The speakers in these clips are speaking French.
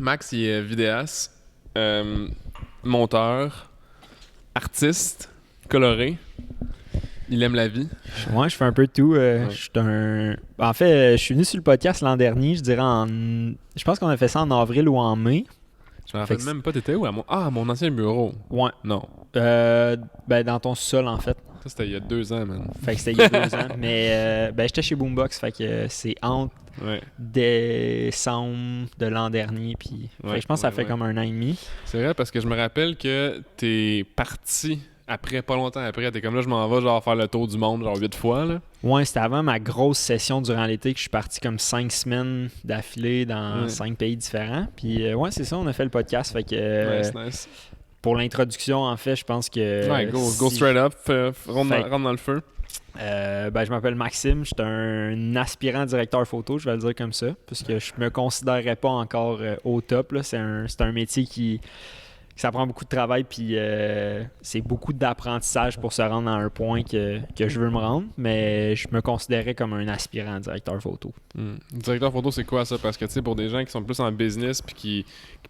Max, il est vidéaste, monteur, artiste, coloré. Il aime la vie. Moi, je fais un peu de tout. Je suis En fait, je suis venu sur le podcast l'an dernier, je dirais Je pense qu'on a fait ça en avril ou en mai. Je me rappelle même pas, t'étais où? À mon ancien bureau. Ouais. Non. Dans ton sol, en fait. Ça, c'était il y a 2 ans, man. Fait que c'était il y a 2 ans. Mais j'étais chez Boombox, fait que c'est entre décembre de l'an dernier. Puis je pense que ça fait comme 1 an et demi. C'est vrai, parce que je me rappelle que t'es parti après, pas longtemps après. T'es comme là, je m'en vais genre faire le tour du monde, genre 8 fois, là. Ouais, c'était avant ma grosse session durant l'été que je suis parti comme 5 semaines d'affilée dans 5 pays différents. Puis c'est ça, on a fait le podcast. Fait que Nice, nice. Pour l'introduction, en fait, je pense que... Ouais, go straight up, rentre dans le feu. Je m'appelle Maxime, je suis un aspirant directeur photo, je vais le dire comme ça, parce que je me considérerais pas encore au top. Là. C'est un métier qui ça prend beaucoup de travail, puis c'est beaucoup d'apprentissage pour se rendre à un point que je veux me rendre, mais je me considérais comme un aspirant directeur photo. Directeur photo, c'est quoi ça? Parce que tu sais, pour des gens qui sont plus en business puis qui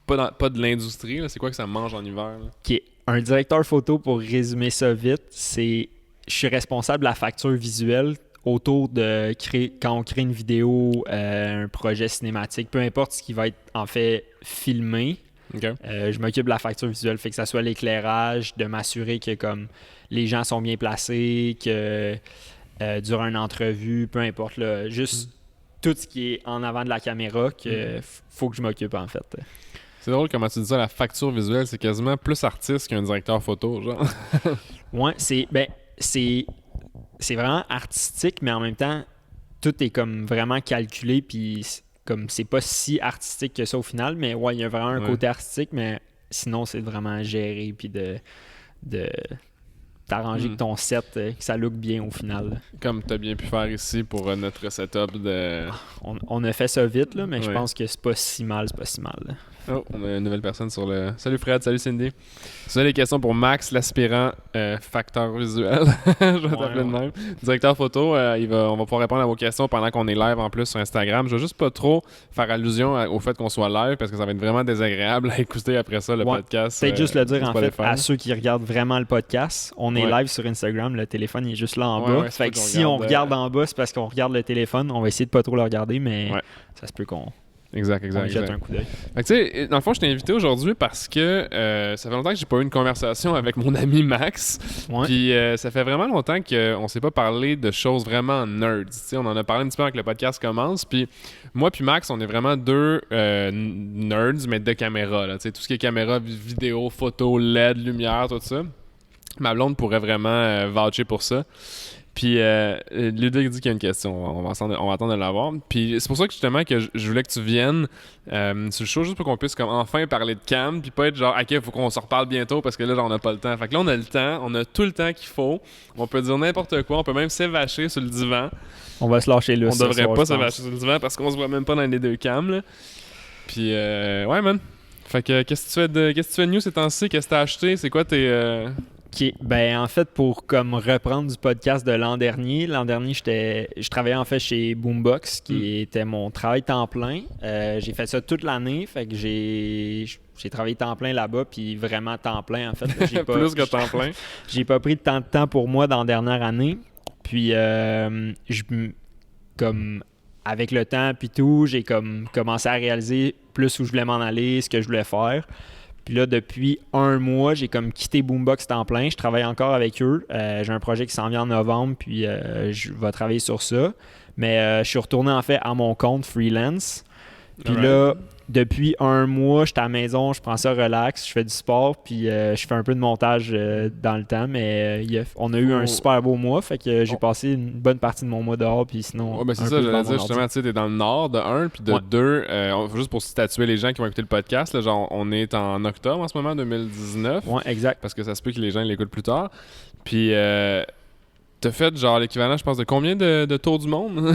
pas de l'industrie, là, c'est quoi que ça mange en hiver? Là? Okay. Un directeur photo, pour résumer ça vite, je suis responsable de la facture visuelle autour de quand on crée une vidéo, un projet cinématique, peu importe ce qui va être en fait filmé. Okay. Je m'occupe de la facture visuelle, fait que ça soit l'éclairage, de m'assurer que comme les gens sont bien placés, que durant une entrevue, peu importe, là, juste tout ce qui est en avant de la caméra, que faut que je m'occupe en fait. C'est drôle comment tu dis ça, la facture visuelle, c'est quasiment plus artiste qu'un directeur photo, genre. Ouais, c'est vraiment artistique, mais en même temps, tout est comme vraiment calculé, puis comme c'est pas si artistique que ça au final, mais ouais, il y a vraiment un côté artistique, mais sinon, c'est vraiment géré, puis de t'arranger que ton set, que ça look bien au final. Comme tu as bien pu faire ici pour notre setup de... On a fait ça vite, là, mais je pense que c'est pas si mal. Là. Oh, on a une nouvelle personne sur le... Salut Fred, salut Cindy. Si vous avez des questions pour Max, l'aspirant facteur visuel, je vais t'appeler de même. Directeur photo, on va pouvoir répondre à vos questions pendant qu'on est live en plus sur Instagram. Je veux juste pas trop faire allusion au fait qu'on soit live parce que ça va être vraiment désagréable à écouter après ça le podcast. Peut-être juste le dire en fait à ceux qui regardent vraiment le podcast. On est live sur Instagram, le téléphone est juste là en bas. Fait que si on regarde en bas, c'est parce qu'on regarde le téléphone. On va essayer de pas trop le regarder, mais ça se peut qu'on... Exact. Jette un coup d'œil. Fait que, tu sais, dans le fond, je t'ai invité aujourd'hui parce que ça fait longtemps que j'ai pas eu une conversation avec mon ami Max. Puis ça fait vraiment longtemps qu'on s'est pas parlé de choses vraiment nerds. T'sais, on en a parlé un petit peu avant que le podcast commence. Puis moi puis Max, on est vraiment deux nerds, mais de caméra. Là, tout ce qui est caméra, vidéo, photo, LED, lumière, tout ça. Ma blonde pourrait vraiment voucher pour ça. Puis Ludovic dit qu'il y a une question. On va attendre de l'avoir. Puis c'est pour ça que justement que je voulais que tu viennes sur le show juste pour qu'on puisse comme enfin parler de cam. Puis pas être genre OK, il faut qu'on se reparle bientôt parce que là, genre, on n'a pas le temps. Fait que là, on a le temps. On a tout le temps qu'il faut. On peut dire n'importe quoi. On peut même s'évacher sur le divan. On va se lâcher là. On devrait pas s'évacher sur le divan parce qu'on se voit même pas dans les deux cams. Là. Puis ouais, man. Fait que qu'est-ce que tu fais de new ces temps-ci? Qu'est-ce que t'as acheté? C'est quoi tes... OK. En fait, pour comme reprendre du podcast de l'an dernier, je travaillais en fait chez Boombox, qui était mon travail temps plein. J'ai fait ça toute l'année, fait que j'ai travaillé temps plein là-bas, puis vraiment temps plein en fait. Là, plus que temps plein. J'ai pas pris tant de temps pour moi dans la dernière année. Puis comme avec le temps puis tout, j'ai comme commencé à réaliser plus où je voulais m'en aller, ce que je voulais faire. Puis là, depuis 1 mois, j'ai comme quitté Boombox temps plein. Je travaille encore avec eux. J'ai un projet qui s'en vient en novembre, puis je vais travailler sur ça. Mais je suis retourné en fait à mon compte freelance. Puis là, depuis 1 mois, je suis à la maison, je prends ça relax, je fais du sport, puis je fais un peu de montage dans le temps. Mais on a eu un super beau mois, fait que j'ai passé une bonne partie de mon mois dehors, puis sinon... c'est ça, j'allais dire justement, tu sais, t'es dans le nord de 1, puis de 2, juste pour statuer les gens qui vont écouter le podcast, là, genre, on est en octobre en ce moment, 2019. Ouais, exact. Parce que ça se peut que les gens l'écoutent plus tard. Puis... t'as fait genre l'équivalent, je pense, de combien de tours du monde?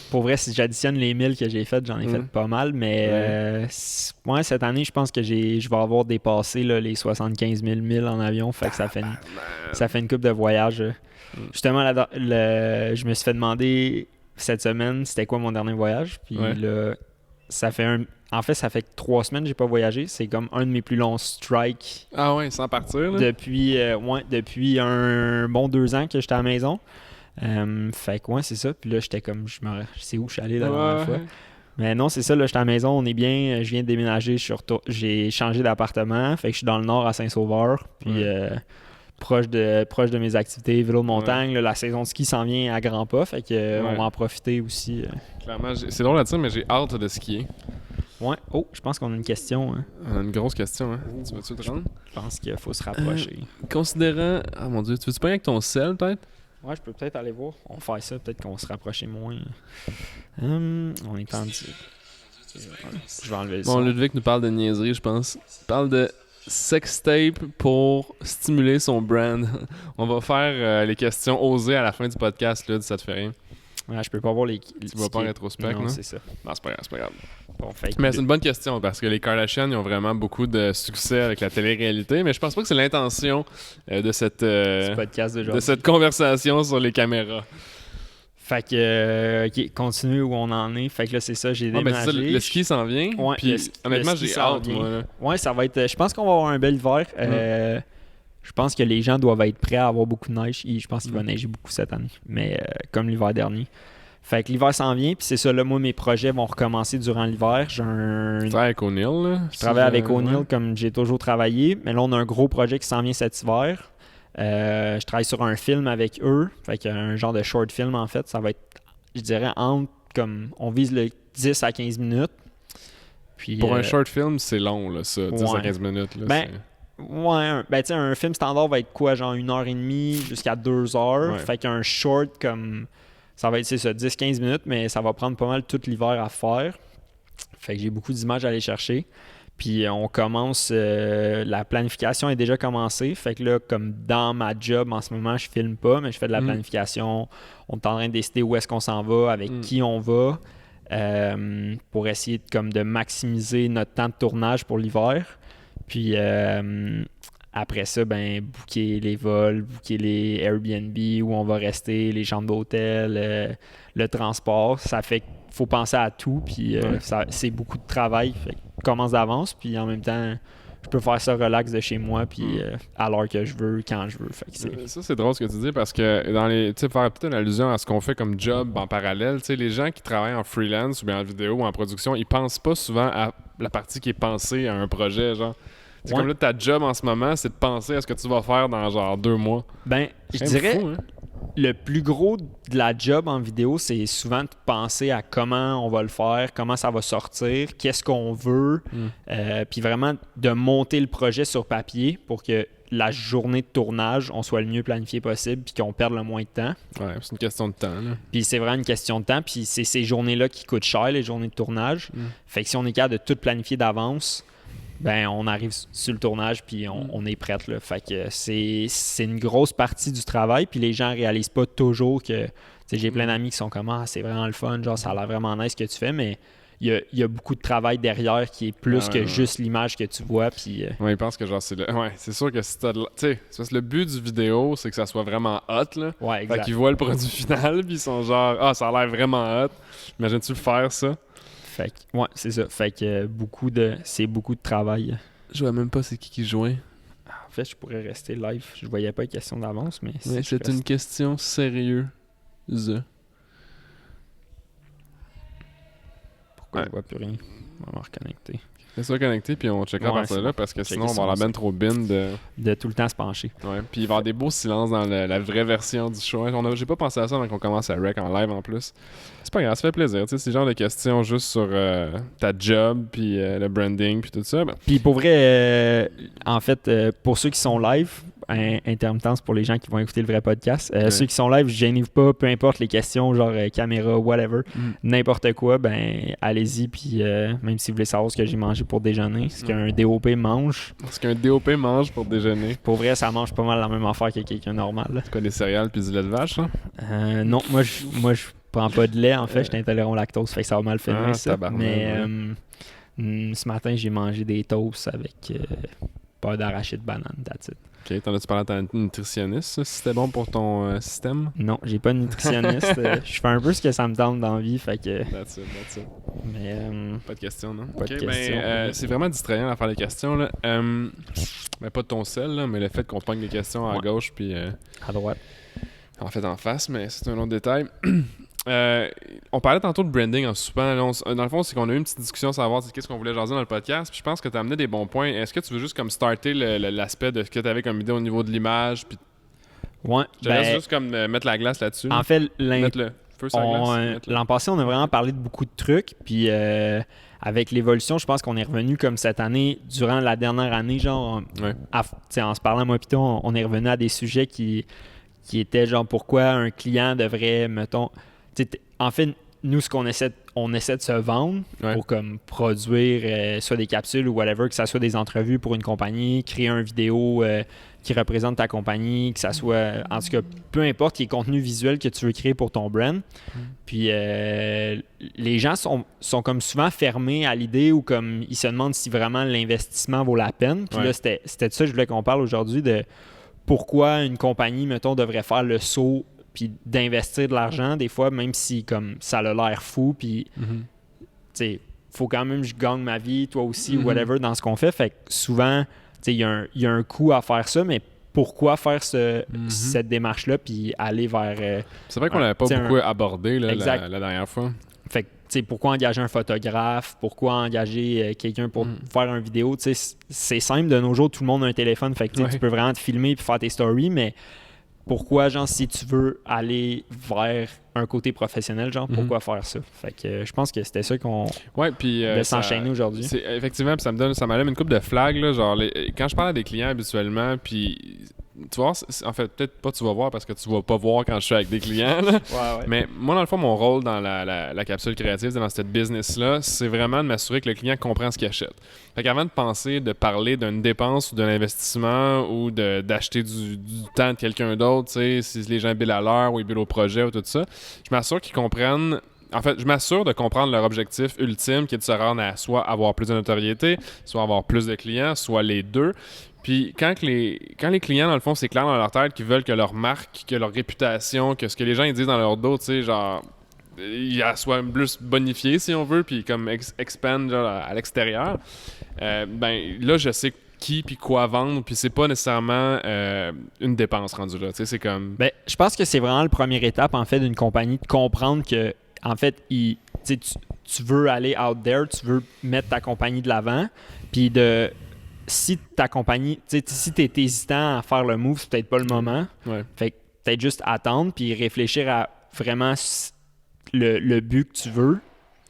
Pour vrai, si j'additionne les 1000 que j'ai fait, j'en ai fait pas mal. Mais cette année, je pense que je vais avoir dépassé là, les 75 000 milles en avion. Fait que ça fait une couple de voyages. Justement, je me suis fait demander cette semaine c'était quoi mon dernier voyage. Puis là, En fait, ça fait que 3 semaines que j'ai pas voyagé. C'est comme un de mes plus longs strikes. Ah ouais, sans partir, là? Depuis un bon 2 ans que j'étais à la maison. Fait que ouais, c'est ça. Puis là, j'étais comme, je sais où je suis allé la dernière fois. Mais non, c'est ça, là, j'étais à la maison, on est bien. Je viens de déménager, j'ai changé d'appartement. Fait que je suis dans le nord à Saint-Sauveur. Puis proche de mes activités, vélo de montagne. Là, la saison de ski s'en vient à grands pas. Fait que on va en profiter aussi. Clairement, c'est drôle à dire, mais j'ai hâte de skier. Ouais. Oh, je pense qu'on a une question. Hein. On a une grosse question. Hein. Tu veux-tu te rendre? Je pense qu'il faut se rapprocher. Considérant... Ah mon Dieu, tu veux-tu pas avec ton sel, peut-être? Ouais, je peux peut-être aller voir. On va faire ça. Peut-être qu'on va se rapprocher moins. On est en... Je vais enlever le son. Bon, Ludwig nous parle de niaiserie, je pense. Il parle de sextape pour stimuler son brand. On va faire les questions osées à la fin du podcast, Lud, ça te fait rien. Ouais, je peux pas voir les Tu vas pas en rétrospect, non? C'est ça. Non, c'est pas grave. Bon, mais c'est une bonne question parce que les Kardashians ils ont vraiment beaucoup de succès avec la télé-réalité, mais je pense pas que c'est l'intention de cette conversation sur les caméras. Fait que, OK, continue où on en est. Fait que là, c'est ça, j'ai déménagé. Ben c'est ça, le ski s'en vient. Ouais, puis, honnêtement, j'ai hâte, moi. Là. Ouais, ça va être... Je pense qu'on va avoir un bel hiver. Je pense que les gens doivent être prêts à avoir beaucoup de neige. Et je pense qu'il va neiger beaucoup cette année. Mais comme l'hiver dernier. Fait que l'hiver s'en vient. Puis c'est ça, là, moi, mes projets vont recommencer durant l'hiver. Tu travailles avec O'Neill, là? Je travaille avec O'Neill comme j'ai toujours travaillé. Mais là, on a un gros projet qui s'en vient cet hiver. Je travaille sur un film avec eux. Fait qu'un genre de short film, en fait. Ça va être, je dirais, comme on vise le 10 à 15 minutes. Puis, pour un short film, c'est long, là, ça. 10 à 15 minutes, là. Ouais, tu sais, un film standard va être quoi, genre 1h30 jusqu'à 2h. Ouais. Fait qu'un short, comme ça va être, c'est ça, 10-15 minutes, mais ça va prendre pas mal tout l'hiver à faire. Fait que j'ai beaucoup d'images à aller chercher. Puis on commence, la planification est déjà commencée. Fait que là, comme dans ma job en ce moment, je filme pas, mais je fais de la planification. On est en train de décider où est-ce qu'on s'en va, avec qui on va, pour essayer de maximiser notre temps de tournage pour l'hiver. Puis après ça, booker les vols, booker les Airbnb où on va rester, les chambres d'hôtel, le transport. Ça fait qu'il faut penser à tout, puis c'est beaucoup de travail. Fait que je commence d'avance, puis en même temps, je peux faire ça relax de chez moi, puis à l'heure que je veux, quand je veux. Fait que ça, c'est drôle ce que tu dis, parce que dans les, tu sais, faire peut-être une allusion à ce qu'on fait comme job en parallèle, tu sais, les gens qui travaillent en freelance ou bien en vidéo ou en production, ils pensent pas souvent à la partie qui est pensée à un projet, genre. C'est comme là, ta job en ce moment, c'est de penser à ce que tu vas faire dans genre 2 mois. Je dirais, le plus gros de la job en vidéo, c'est souvent de penser à comment on va le faire, comment ça va sortir, qu'est-ce qu'on veut, puis vraiment de monter le projet sur papier pour que la journée de tournage, on soit le mieux planifié possible puis qu'on perde le moins de temps. Ouais, c'est une question de temps, là. Puis c'est vraiment une question de temps, puis c'est ces journées-là qui coûtent cher, les journées de tournage. Fait que si on est capable de tout planifier d'avance, on arrive sur le tournage puis on est prête, là. Fait que c'est une grosse partie du travail, puis les gens réalisent pas toujours que... J'ai plein d'amis qui sont comme « Ah, c'est vraiment le fun, genre ça a l'air vraiment nice ce que tu fais », mais il y a beaucoup de travail derrière qui est plus que juste l'image que tu vois. Puis ouais, ils pensent que genre c'est c'est sûr que si t'as de... Tu sais, c'est parce que le but du vidéo, c'est que ça soit vraiment hot, là. Ouais, exact. Fait qu'ils voient le produit final, puis ils sont genre « Ah, ça a l'air vraiment hot. Imagine-tu le faire, ça? » Fait que, ouais, c'est ça. Fait que c'est beaucoup de travail. Je vois même pas c'est qui jouait. En fait, je pourrais rester live. Je voyais pas les questions d'avance, mais... c'est une question sérieuse. Pourquoi je vois plus rien? On va me reconnecter. Reste connecté, puis on checkera à partir de là, parce que sinon, on va avoir la trop bin de tout le temps se pencher. Ouais, puis il va y avoir des beaux silences dans la vraie version du show. J'ai pas pensé à ça avant qu'on commence à rec en live en plus. C'est pas grave, ça fait plaisir. Tu sais, c'est le genre de questions juste sur ta job, puis le branding, puis tout ça. Puis pour vrai, en fait, pour ceux qui sont live, intermittence pour les gens qui vont écouter le vrai podcast. Ceux qui sont live, gênez-vous pas, peu importe les questions, genre caméra, whatever, n'importe quoi, allez-y, puis même si vous voulez savoir ce que j'ai mangé pour déjeuner, ce qu'un DOP mange. Ce qu'un DOP mange pour déjeuner. Pour vrai, ça mange pas mal la même affaire que quelqu'un normal. C'est quoi, des céréales puis du lait de vache, hein? Non, moi je prends pas de lait, en fait, je suis intolérant au lactose, fait que ça va mal finir, ça. Mais ce matin, j'ai mangé des toasts avec pas d'arachide banane, that's it. OK, t'en as-tu parlé à ta nutritionniste, ça, si c'était bon pour ton système? Non, j'ai pas de nutritionniste. Je fais un peu ce que ça me tente dans la vie, fait que... That's it. Mais... Pas de questions, non? Pas de questions. C'est vraiment distrayant à faire les questions, là. Ben, pas de ton sel, là, mais le fait qu'on pogne des questions à gauche puis... à droite. En fait, en face, mais c'est un autre détail. On parlait tantôt de branding en soupant. Dans le fond, c'est qu'on a eu une petite discussion sur savoir qu'est-ce qu'on voulait jaser dans le podcast. Puis je pense que tu as amené des bons points. Est-ce que tu veux juste comme starter l'aspect de ce que tu avais comme idée au niveau de l'image? Puis Ouais. je te laisse juste comme mettre la glace là-dessus. En fait, mettre le feu sur la glace. L'an passé, on a vraiment parlé de beaucoup de trucs. Puis avec l'évolution, je pense qu'on est revenu comme cette année, durant la dernière année, genre, en se parlant, moi, pis on est revenu à des sujets qui étaient genre pourquoi un client devrait, mettons. En fait, nous, ce qu'on essaie de se vendre pour comme produire soit des capsules ou whatever, que ça soit des entrevues pour une compagnie, créer une vidéo qui représente ta compagnie, que ça soit, en tout cas, peu importe les contenus visuels que tu veux créer pour ton brand. Puis les gens sont comme souvent fermés à l'idée ou comme ils se demandent si vraiment l'investissement vaut la peine. Puis là, c'était de ça que je voulais qu'on parle aujourd'hui, de pourquoi une compagnie, mettons, devrait faire le saut puis d'investir de l'argent, des fois, même si comme ça a l'air fou, puis tu sais, faut quand même que je gagne ma vie, toi aussi, ou whatever, dans ce qu'on fait. Fait que souvent, tu sais, il y a un coût à faire ça, mais pourquoi faire cette démarche-là, puis aller vers... c'est vrai qu'on l'avait pas beaucoup abordé là, la dernière fois. Fait que, tu sais, pourquoi engager un photographe? Pourquoi engager quelqu'un pour faire une vidéo? Tu sais, c'est simple, de nos jours, tout le monde a un téléphone, fait que tu peux vraiment te filmer puis faire tes stories, mais pourquoi, genre, si tu veux aller vers un côté professionnel, genre, pourquoi faire ça? Fait que je pense que c'était ça qu'on de s'enchaîner aujourd'hui. Effectivement, ça m'allume une couple de flags, là, genre, quand je parle à des clients habituellement, puis tu vas voir, en fait, peut-être pas tu vas voir parce que tu vas pas voir quand je suis avec des clients, là. Mais moi, dans le fond, mon rôle dans la capsule créative, dans cette business-là, c'est vraiment de m'assurer que le client comprend ce qu'il achète. Fait qu'avant de penser, de parler d'une dépense ou d'un investissement ou d'acheter du temps de quelqu'un d'autre, tu sais, si les gens billent à l'heure ou ils billent au projet ou tout ça, je m'assure qu'ils comprennent. En fait, je m'assure de comprendre leur objectif ultime qui est de se rendre à soit avoir plus de notoriété, soit avoir plus de clients, soit les deux. Puis quand les clients, dans le fond, c'est clair dans leur tête qu'ils veulent que leur marque, que leur réputation, que ce que les gens ils disent dans leur dos, tu sais, genre, il soit plus bonifié, si on veut, puis comme expand genre, à l'extérieur, ben là, je sais qui puis quoi vendre, puis c'est pas nécessairement une dépense rendue là, tu sais, c'est comme... Ben, je pense que c'est vraiment la première étape, en fait, d'une compagnie, de comprendre que, en fait, tu veux aller out there, tu veux mettre ta compagnie de l'avant, puis si ta compagnie, si tu es hésitant à faire le move, c'est peut-être pas le moment. Fait que peut-être juste attendre puis réfléchir à vraiment le but que tu veux.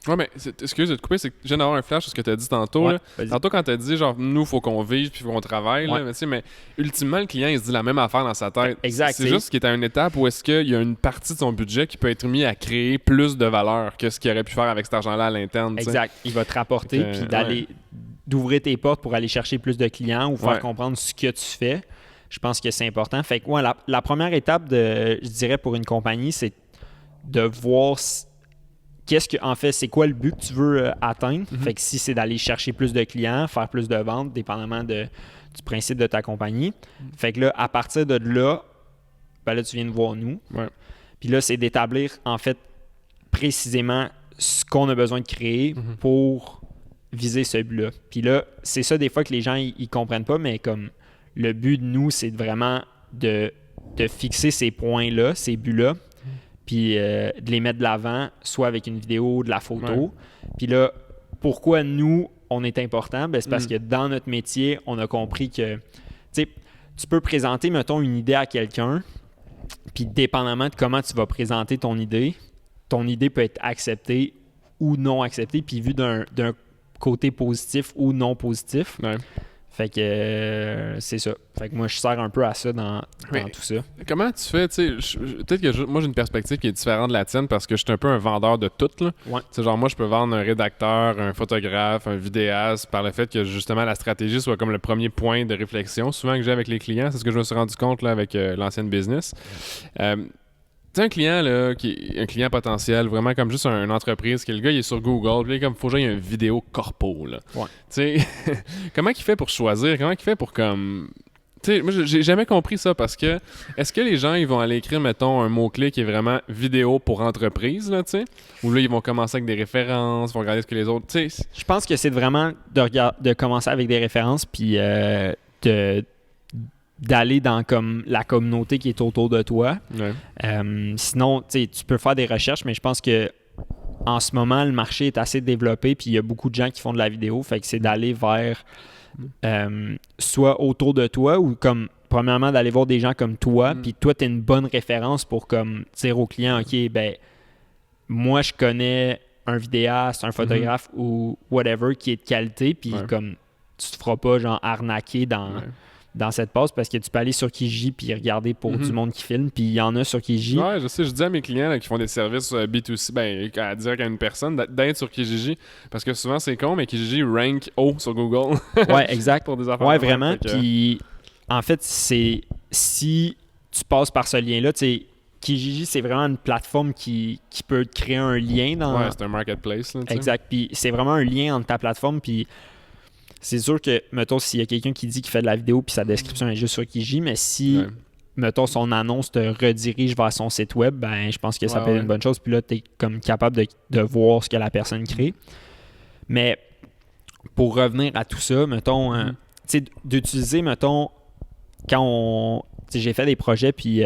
Ouais, mais excuse de te couper, c'est que je viens d'avoir un flash sur ce que tu as dit tantôt. Là. Tantôt, quand tu as dit, genre, nous, il faut qu'on vive puis qu'on travaille, là, mais ultimement, le client, il se dit la même affaire dans sa tête. Exact. C'est juste qu'il est à une étape où est-ce qu'il y a une partie de son budget qui peut être mis à créer plus de valeur que ce qu'il aurait pu faire avec cet argent-là à l'interne. Exact. Il va te rapporter puis d'ouvrir tes portes pour aller chercher plus de clients ou faire comprendre ce que tu fais. Je pense que c'est important. Fait que la première étape, je dirais, pour une compagnie, c'est de voir c'est quoi le but que tu veux atteindre. Fait que si c'est d'aller chercher plus de clients, faire plus de ventes, dépendamment du principe de ta compagnie. Fait que là, à partir de là, ben là, tu viens de voir nous. Puis là, c'est d'établir, en fait, précisément ce qu'on a besoin de créer pour viser ce but-là. Puis là, c'est ça des fois que les gens ils comprennent pas, mais comme le but de nous, c'est vraiment de fixer ces points-là, ces buts-là, puis de les mettre de l'avant, soit avec une vidéo, de la photo. Puis là, pourquoi nous, on est important? Ben, c'est parce que dans notre métier, on a compris que, tu sais, tu peux présenter, mettons, une idée à quelqu'un, puis dépendamment de comment tu vas présenter ton idée peut être acceptée ou non acceptée, puis vue d'un côté positif ou non positif. Fait que c'est ça. Fait que moi, je sers un peu à ça dans tout ça. Comment tu fais, tu sais, peut-être que moi, j'ai une perspective qui est différente de la tienne parce que je suis un peu un vendeur de tout, là. Tu sais, genre, moi, je peux vendre un rédacteur, un photographe, un vidéaste par le fait que, justement, la stratégie soit comme le premier point de réflexion, souvent que j'ai avec les clients. C'est ce que je me suis rendu compte, là, avec l'ancienne business. Tu sais, un client, là, un client potentiel, vraiment comme juste une entreprise, que le gars, il est sur Google, puis là, comme, faut que j'aille une vidéo corpo, là. Ouais. Tu sais, comment il fait pour choisir? Comment il fait pour, comme... Tu sais, moi, j'ai jamais compris ça, parce que, est-ce que les gens, ils vont aller écrire, mettons, un mot-clé qui est vraiment vidéo pour entreprise, là, tu sais? Ou là, ils vont commencer avec des références, vont regarder ce que les autres... Tu sais... Je pense que c'est vraiment de commencer avec des références, puis d'aller dans comme la communauté qui est autour de toi. Ouais. Sinon, tu peux faire des recherches, mais je pense que en ce moment, le marché est assez développé, puis il y a beaucoup de gens qui font de la vidéo, fait que c'est d'aller vers soit autour de toi ou comme premièrement d'aller voir des gens comme toi, puis toi, tu es une bonne référence pour comme dire au client, OK, ben moi, je connais un vidéaste, un photographe ou whatever qui est de qualité, puis comme tu te feras pas genre arnaquer dans cette passe parce que tu peux aller sur Kijiji puis regarder pour du monde qui filme, puis il y en a sur Kijiji. Ouais, je sais, je dis à mes clients là, qui font des services B2C, ben, à dire à une personne d'être sur Kijiji, parce que souvent c'est con, mais Kijiji rank haut sur Google. Ouais, exact. Pour des affaires ouais, vraiment. Puis en fait, c'est si tu passes par ce lien-là, tu sais, Kijiji, c'est vraiment une plateforme qui peut te créer un lien dans... Ouais, c'est un marketplace. Là, exact. Puis c'est vraiment un lien entre ta plateforme puis c'est sûr que, mettons, s'il y a quelqu'un qui dit qu'il fait de la vidéo puis sa description est juste sur Kijiji, mais si, mettons, son annonce te redirige vers son site web, ben je pense que ça peut être une bonne chose. Puis là, tu es comme capable de voir ce que la personne crée. Mais pour revenir à tout ça, mettons, tu sais, d'utiliser, mettons, j'ai fait des projets, puis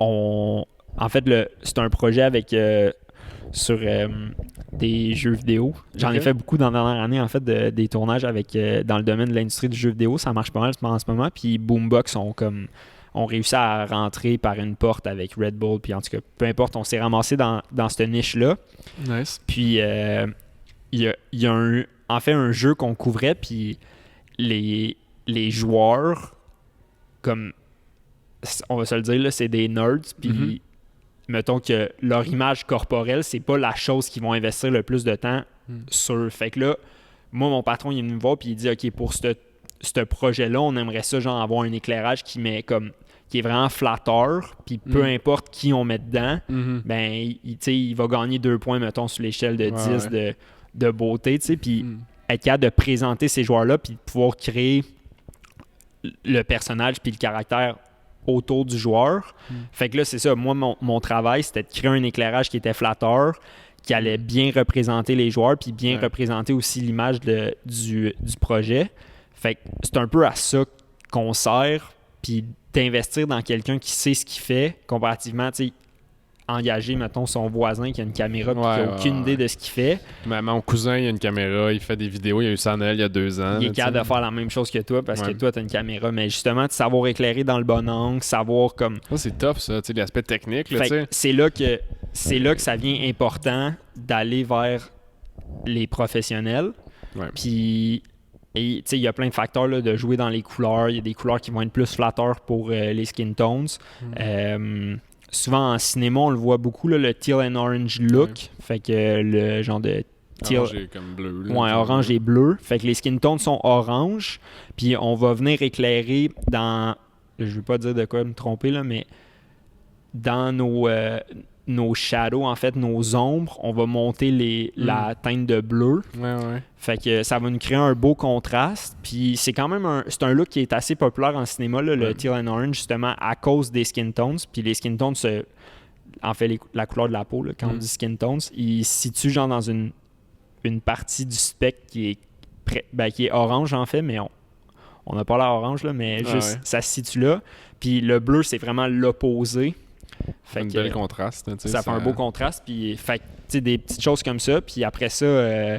en fait, c'est un projet avec... sur des jeux vidéo. J'en ai fait beaucoup dans la dernière année, en fait, des tournages avec dans le domaine de l'industrie du jeu vidéo. Ça marche pas mal en ce moment. Puis Boombox ont réussi à rentrer par une porte avec Red Bull. Puis en tout cas, peu importe, on s'est ramassé dans cette niche-là. Nice. Puis il y a un jeu qu'on couvrait, puis les joueurs, comme on va se le dire, là, c'est des nerds. Puis mettons que leur image corporelle, c'est pas la chose qu'ils vont investir le plus de temps sur. Fait que là, moi, mon patron, il est venu me voir puis il dit, OK, pour ce projet-là, on aimerait ça, genre, avoir un éclairage qui est vraiment flatteur, puis peu importe qui on met dedans, ben, il va gagner 2 points, mettons, sur l'échelle de 10 de beauté, tu sais, puis être capable de présenter ces joueurs-là, puis de pouvoir créer le personnage puis le caractère autour du joueur. Fait que là, c'est ça. Moi, mon travail, c'était de créer un éclairage qui était flatteur, qui allait bien représenter les joueurs, puis bien représenter aussi l'image du projet. Fait que c'est un peu à ça qu'on sert, puis d'investir dans quelqu'un qui sait ce qu'il fait, comparativement, tu sais, engager, mettons, son voisin qui a une caméra et qui n'a aucune idée de ce qu'il fait. Mon cousin, il a une caméra, il fait des vidéos, il a eu ça en elle il y a 2 ans. Il est capable de faire la même chose que toi parce que toi, tu as une caméra. Mais justement, de savoir éclairer dans le bon angle, savoir comme... Ça, c'est tough, ça, tu sais, l'aspect technique. Là, c'est là que ça devient important d'aller vers les professionnels. Puis... Et il y a plein de facteurs là, de jouer dans les couleurs. Il y a des couleurs qui vont être plus flatteurs pour les skin tones. Souvent en cinéma, on le voit beaucoup, là, le teal and orange look. Fait que le genre de teal... Orange et comme bleu. Là, orange et bleu. Fait que les skin tones sont orange. Puis on va venir éclairer dans... Je veux pas dire de quoi me tromper, là, mais dans nos shadows, en fait, nos ombres, on va monter la teinte de bleu. Fait que ça va nous créer un beau contraste. Puis c'est quand même un look qui est assez populaire en cinéma, là, le teal and orange, justement, à cause des skin tones. Puis les skin tones, en fait, la couleur de la peau, là, quand on dit skin tones, ils se situent genre dans une partie du spectre qui est orange, en fait, mais on n'a pas l'air orange, là, mais juste ça se situe là. Puis le bleu, c'est vraiment l'opposé. Fait un bel contraste. Ça fait un beau contraste. Puis, des petites choses comme ça. Puis après ça,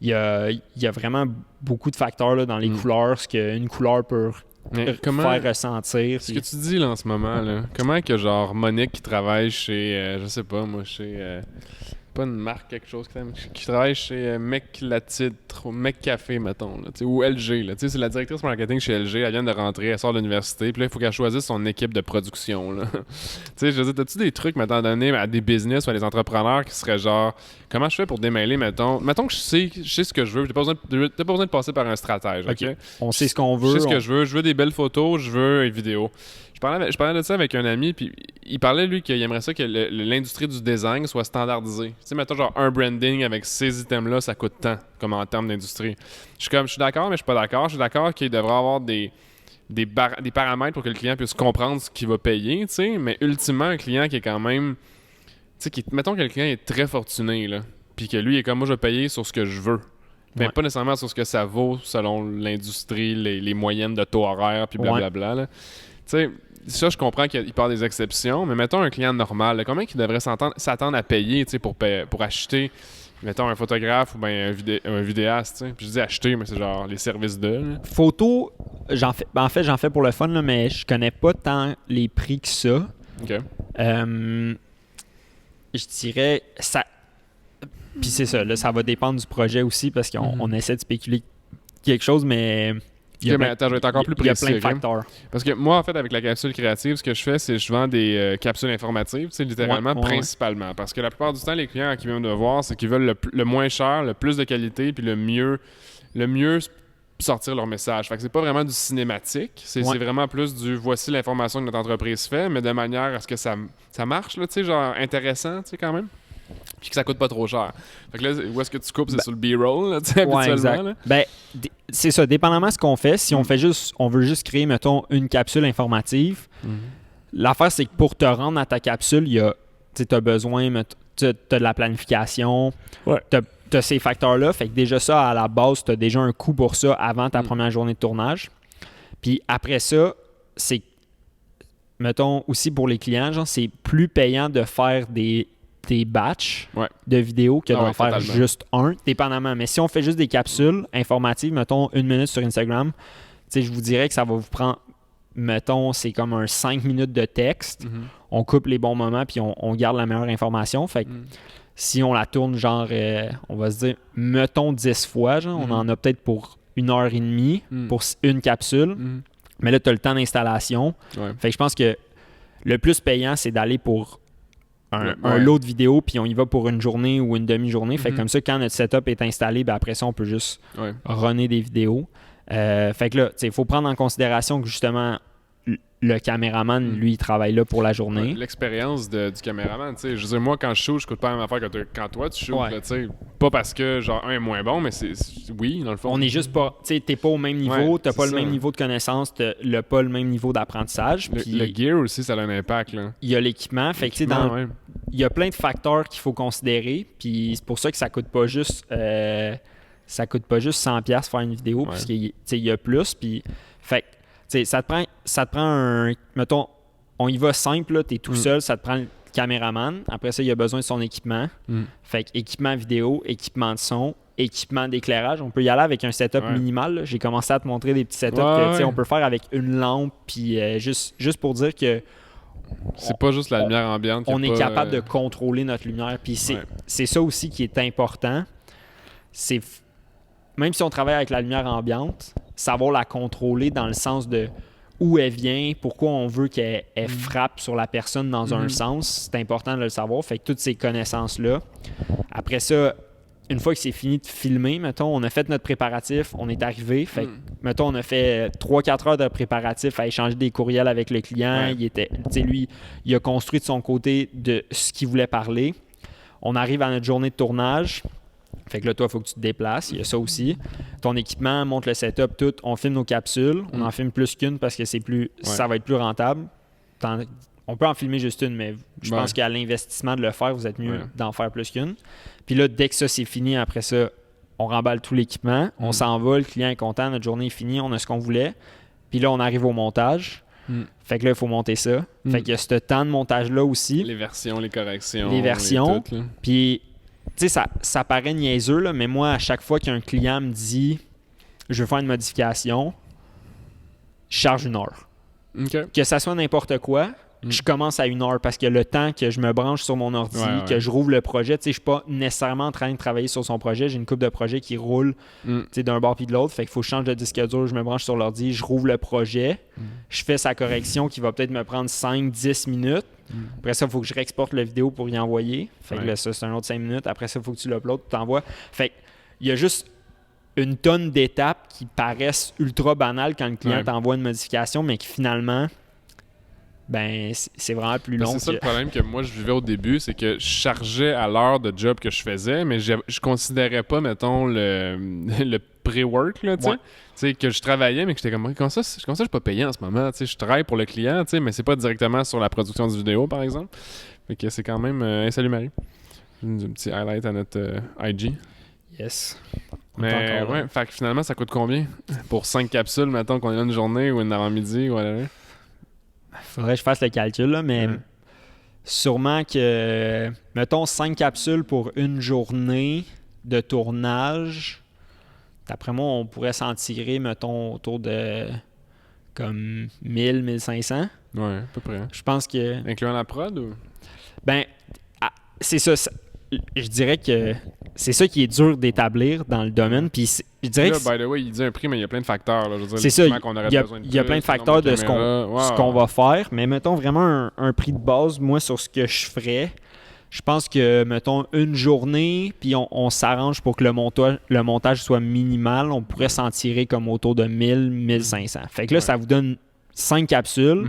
il y a vraiment beaucoup de facteurs là, dans les couleurs, ce qu'une couleur peut faire ressentir. Ce que tu dis là en ce moment, là, comment que genre Monique qui travaille chez, je sais pas moi, chez... pas une marque, quelque chose qui travaille chez Mec Café, mettons, là, ou LG. Là, c'est la directrice marketing chez LG, elle vient de rentrer, elle sort de l'université, puis là, il faut qu'elle choisisse son équipe de production. Là. Je veux dire, t'as-tu des trucs, maintenant donné, à des business ou à des entrepreneurs qui seraient genre, comment je fais pour démêler, mettons que je sais ce que je veux, t'as pas besoin de passer par un stratège, OK? On sait ce qu'on veut. Je sais ce que je veux des belles photos, je veux une vidéo. Je parlais de ça avec un ami, puis il parlait, lui, qu'il aimerait ça que l'industrie du design soit standardisée. Tu sais, mettons, genre, un branding avec ces items-là, ça coûte tant, comme en termes d'industrie. Je suis d'accord, mais je suis pas d'accord. Je suis d'accord qu'il devrait y avoir des paramètres pour que le client puisse comprendre ce qu'il va payer, tu sais, mais ultimement, un client qui est quand même... Tu sais, mettons que le client est très fortuné, là, puis que lui, il est comme, moi, je vais payer sur ce que je veux. Mais pas nécessairement sur ce que ça vaut selon l'industrie, les moyennes de taux horaires, puis blablabla, là. Tu sais, ça, je comprends qu'il parle des exceptions, mais mettons un client normal, là, combien il devrait s'attendre à payer, tu sais, pour acheter, mettons, un photographe ou bien un vidéaste, tu sais. Puis je dis acheter, mais c'est genre les services de... Photo, j'en fais pour le fun, là, mais je connais pas tant les prix que ça. OK. Je dirais... ça. Puis c'est ça, là, ça va dépendre du projet aussi, parce qu'on essaie de spéculer quelque chose, mais... Attends, je vais être encore plus précis. Il y a plein de facteurs. Parce que moi, en fait, avec la capsule créative, ce que je fais, c'est que je vends des capsules informatives, littéralement, principalement. Parce que la plupart du temps, les clients qui viennent me voir, c'est qu'ils veulent le moins cher, le plus de qualité, puis le mieux sortir leur message. Fait que c'est pas vraiment du cinématique, c'est vraiment plus du voici l'information que notre entreprise fait, mais de manière à ce que ça marche, là, tu sais, genre intéressant, tu sais, quand même. Puis que ça coûte pas trop cher. Fait que là, où est-ce que tu coupes? C'est sur le B-roll, là, tu sais, habituellement. Exact. Là. Ben, c'est ça, dépendamment de ce qu'on fait. Si on veut juste créer, mettons, une capsule informative, l'affaire, c'est que pour te rendre à ta capsule, tu as besoin, tu as de la planification, tu as ces facteurs-là. Fait que déjà ça, à la base, tu as déjà un coût pour ça avant ta première journée de tournage. Puis après ça, c'est, mettons, aussi pour les clients, genre, c'est plus payant de faire des batchs de vidéos que d'en faire juste un, dépendamment. Mais si on fait juste des capsules informatives, mettons 1 minute sur Instagram, je vous dirais que ça va vous prendre, mettons, c'est comme un 5 minutes de texte. On coupe les bons moments puis on garde la meilleure information. Fait que si on la tourne, genre, on va se dire, mettons 10 fois, genre, on en a peut-être pour 1h30 pour une capsule. Mais là, tu as le temps d'installation. Fait que je pense que le plus payant, c'est d'aller pour un lot de vidéos, puis on y va pour une journée ou une demi-journée. Fait que comme ça, quand notre setup est installé, ben après ça, on peut juste runner des vidéos. Fait que là, il faut prendre en considération que justement, le caméraman, lui, il travaille là pour la journée. L'expérience du caméraman, tu sais. Je veux dire, moi, quand je shoot, je coûte pas la même affaire que quand toi, tu shootes, tu sais. Pas parce que, genre, un est moins bon, mais oui, dans le fond. On est juste pas... Tu sais, t'es pas au même niveau, t'as pas le même niveau de connaissance, t'as pas le même niveau d'apprentissage. Le gear aussi, ça a un impact, là. Il y a l'équipement. Fait que, tu sais, il y a plein de facteurs qu'il faut considérer, puis c'est pour ça que ça coûte pas juste... ça coûte pas juste 100$ faire une vidéo, parce qu'il y a plus, puis... Fait que, tu sais, ça te prend un... Mettons, on y va simple, là, t'es tout seul, ça te prend le caméraman. Après ça, il a besoin de son équipement. Fait que équipement vidéo, équipement de son, équipement d'éclairage. On peut y aller avec un setup minimal. Là. J'ai commencé à te montrer des petits setups que on peut faire avec une lampe, puis juste pour dire que c'est pas juste la lumière ambiante. On est capable de contrôler notre lumière. Puis c'est ça aussi qui est important. C'est même si on travaille avec la lumière ambiante, savoir la contrôler dans le sens de où elle vient, pourquoi on veut qu'elle frappe sur la personne dans un sens, c'est important de le savoir. Fait que toutes ces connaissances-là. Après ça, une fois que c'est fini de filmer, mettons, on a fait notre préparatif, on est arrivé. Fait que, mettons, on a fait 3-4 heures de préparatif à échanger des courriels avec le client. Lui, il a construit de son côté de ce qu'il voulait parler. On arrive à notre journée de tournage. Fait que là, toi, il faut que tu te déplaces. Il y a ça aussi. Ton équipement, monte le setup, tout. On filme nos capsules. On en filme plus qu'une parce que ça va être plus rentable. On peut en filmer juste une, mais je pense qu'à l'investissement de le faire, vous êtes mieux d'en faire plus qu'une. Puis là, dès que ça, c'est fini, après ça, on remballe tout l'équipement. On s'en va, le client est content, notre journée est finie, on a ce qu'on voulait. Puis là, on arrive au montage. Fait que là, il faut monter ça. Fait qu'il y a ce temps de montage-là aussi. Les versions, les corrections. Les versions. Puis... Tu sais, ça paraît niaiseux, là, mais moi, à chaque fois qu'un client me dit « je veux faire une modification », je charge 1 heure. Que ça soit n'importe quoi, je commence à 1 heure parce que le temps que je me branche sur mon ordi, que je rouvre le projet, tu sais, je suis pas nécessairement en train de travailler sur son projet. J'ai une couple de projets qui roulent d'un bord puis de l'autre. Fait qu'il faut que je change de disque dur, je me branche sur l'ordi, je rouvre le projet, je fais sa correction qui va peut-être me prendre 5-10 minutes. Après ça, il faut que je réexporte la vidéo pour y envoyer. Fait que là, ça, c'est un autre 5 minutes. Après ça, il faut que tu l'uploades, tu t'envoies. Fait qu'il y a juste une tonne d'étapes qui paraissent ultra banales quand le client t'envoie une modification, mais qui finalement ben c'est vraiment plus long. C'est ça le problème que moi je vivais au début, c'est que je chargeais à l'heure de job que je faisais, mais je considérais pas, mettons, le pré-work, là, tu sais, que je travaillais, mais que j'étais comme, comment ça je suis pas payé en ce moment, tu sais, je travaille pour le client, tu sais, mais c'est pas directement sur la production du vidéo, par exemple. Fait que c'est quand même... salut Marie. Un petit highlight à notre IG. Yes. Mais ouais, fait que finalement, ça coûte combien? Pour 5 capsules, mettons qu'on a une journée ou une avant-midi, whatever. Faudrait que je fasse le calcul, là, mais sûrement que, mettons, 5 capsules pour une journée de tournage, d'après moi, on pourrait s'en tirer, mettons, autour de comme 1000, 1500. Ouais, à peu près. Je pense que... Incluant la prod ou? Ben, c'est ça. Je dirais que c'est ça qui est dur d'établir dans le domaine. Puis je dirais là, by the way, il dit un prix, mais il y a plein de facteurs. Là. Je veux dire, c'est ça. Il y a plein de plus, facteurs de ce qu'on va faire. Mais mettons vraiment un prix de base, moi, sur ce que je ferais. Je pense que, mettons, une journée, puis on s'arrange pour que le montage soit minimal. On pourrait s'en tirer comme autour de 1000, 1500. Fait que là, ça vous donne 5 capsules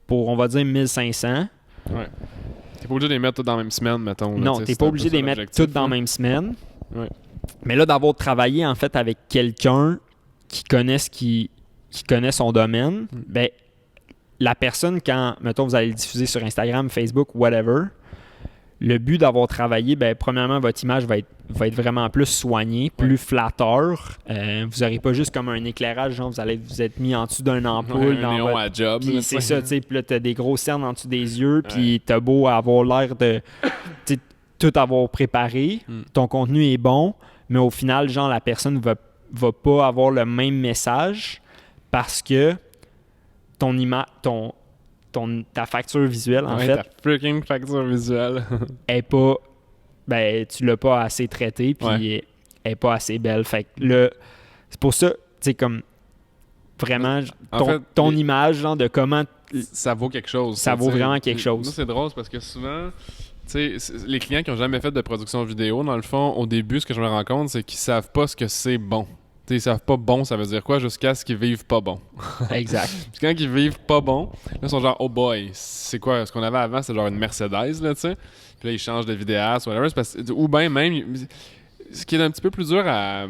pour, on va dire, 1500. Ouais. T'es pas obligé de les mettre toutes dans la même semaine, mettons. Non, t'es pas obligé de les mettre toutes dans la même semaine. Ouais. Mais là, d'avoir travaillé en fait avec quelqu'un qui connaît son domaine, ben la personne, quand, mettons, vous allez le diffuser sur Instagram, Facebook, whatever, le but d'avoir travaillé, ben premièrement, votre image va être vraiment plus soignée, plus flatteur. Vous n'aurez pas juste comme un éclairage, genre vous êtes mis en dessous d'un ampoule. Un néon à job. Puis c'est ça, tu sais. Puis là, t'as des grosses cernes en dessous des yeux, puis t'as beau avoir l'air de tout avoir préparé. Ton contenu est bon, mais au final, genre, la personne va pas avoir le même message parce que ta facture visuelle, en fait... Ta freaking facture visuelle. est pas... Ben, tu l'as pas assez traitée, puis elle est pas assez belle. Fait que là, c'est pour ça, tu sais, comme... Vraiment, ton image, genre, de comment... Ça vaut quelque chose. Ça vaut vraiment quelque chose. Moi, c'est drôle parce que souvent... Tu sais, les clients qui n'ont jamais fait de production vidéo, dans le fond, au début, ce que je me rends compte, c'est qu'ils savent pas ce que c'est bon. T'sais, ils savent pas bon, ça veut dire quoi, jusqu'à ce qu'ils vivent pas bon. Exact. Puis quand ils vivent pas bon, là, ils sont genre, oh boy, c'est quoi? Ce qu'on avait avant, c'était genre une Mercedes, là, tu sais. Puis là, ils changent de vidéaste, whatever. Ou bien même, ce qui est un petit peu plus dur à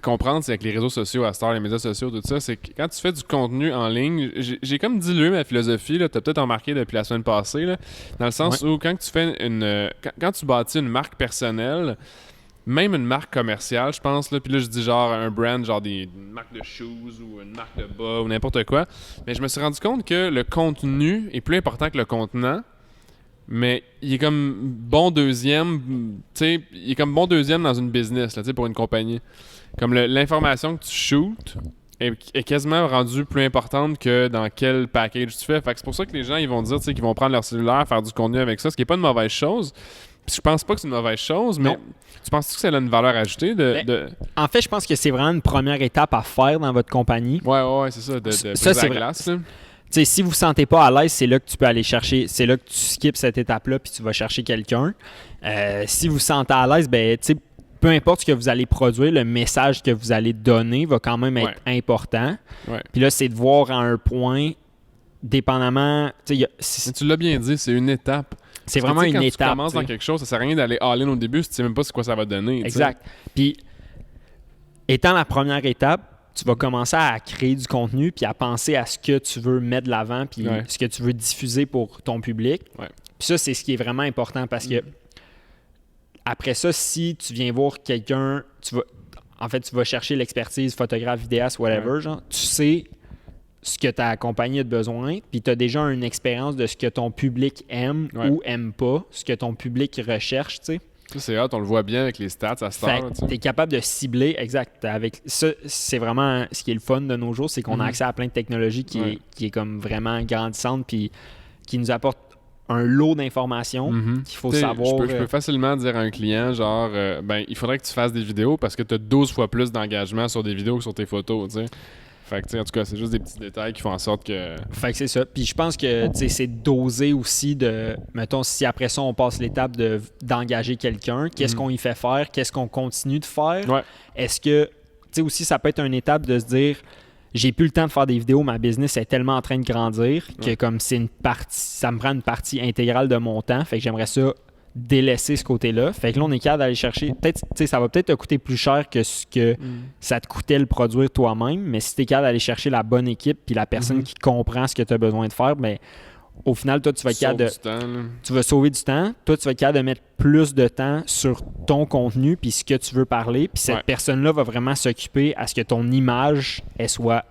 comprendre, c'est avec les réseaux sociaux, à Star, les médias sociaux, tout ça, c'est que quand tu fais du contenu en ligne, j'ai comme dilué ma philosophie, là, t'as peut-être remarqué depuis la semaine passée, là, dans le sens où quand tu fais quand tu bâtis une marque personnelle, même une marque commerciale, je pense, là, puis là, je dis genre un brand, genre une marque de shoes ou une marque de bas ou n'importe quoi, mais je me suis rendu compte que le contenu est plus important que le contenant, mais il est comme bon deuxième, tu sais, il est comme bon deuxième dans une business, là, tu sais, pour une compagnie. Comme l'information que tu shootes est quasiment rendue plus importante que dans quel package tu fais. Fait que c'est pour ça que les gens, ils vont dire, tu sais, qu'ils vont prendre leur cellulaire, faire du contenu avec ça, ce qui est pas une mauvaise chose. Puis je pense pas que c'est une mauvaise chose, mais tu penses-tu que ça a une valeur ajoutée En fait, je pense que c'est vraiment une première étape à faire dans votre compagnie. Ouais, c'est ça, de briser la glace. T'sais, si vous ne vous sentez pas à l'aise, c'est là que tu peux aller chercher, c'est là que tu skips cette étape-là puis tu vas chercher quelqu'un. Si vous vous sentez à l'aise, ben, peu importe ce que vous allez produire, le message que vous allez donner va quand même être important. Ouais. Puis là, c'est de voir à un point, dépendamment... Mais tu l'as bien dit, c'est une étape. C'est vraiment une étape. Quand tu commences dans quelque chose, ça sert à rien d'aller all-in au début si tu sais même pas c'est quoi ça va donner. Exact. Puis, étant la première étape, tu vas commencer à créer du contenu puis à penser à ce que tu veux mettre de l'avant puis ce que tu veux diffuser pour ton public. Ouais. Puis ça, c'est ce qui est vraiment important parce que après ça, si tu viens voir quelqu'un, tu vas chercher l'expertise, photographe, vidéaste, whatever, genre, tu sais ce que ta compagnie a de besoin, puis tu as déjà une expérience de ce que ton public aime ou aime pas, ce que ton public recherche, tu sais. Ça, c'est hot, on le voit bien avec les stats à Star. Tu es capable de cibler, exact. Avec ça, c'est vraiment ce qui est le fun de nos jours, c'est qu'on a accès à plein de technologies qui est comme vraiment grandissante, puis qui nous apporte un lot d'informations qu'il faut savoir. Je peux facilement dire à un client, genre, il faudrait que tu fasses des vidéos parce que tu as 12 fois plus d'engagement sur des vidéos que sur tes photos, tu sais. Fait que, en tout cas, c'est juste des petits détails qui font en sorte que... Fait que c'est ça. Puis je pense que c'est doser aussi de... Mettons, si après ça, on passe l'étape d'engager quelqu'un, qu'est-ce qu'on y fait faire? Qu'est-ce qu'on continue de faire? Ouais. Est-ce que... Tu sais, aussi, ça peut être une étape de se dire, j'ai plus le temps de faire des vidéos, ma business est tellement en train de grandir que comme c'est une partie, ça me prend une partie intégrale de mon temps, fait que j'aimerais ça délaisser ce côté-là. Fait que là, on est capable d'aller chercher, peut-être, tu sais, ça va peut-être te coûter plus cher que ce que ça te coûtait le produire toi-même, mais si tu es capable d'aller chercher la bonne équipe puis la personne qui comprend ce que tu as besoin de faire, ben au final, toi, tu vas être capable tu vas sauver du temps. Toi, tu vas être capable de mettre plus de temps sur ton contenu puis ce que tu veux parler. Puis cette personne-là va vraiment s'occuper à ce que ton image elle soit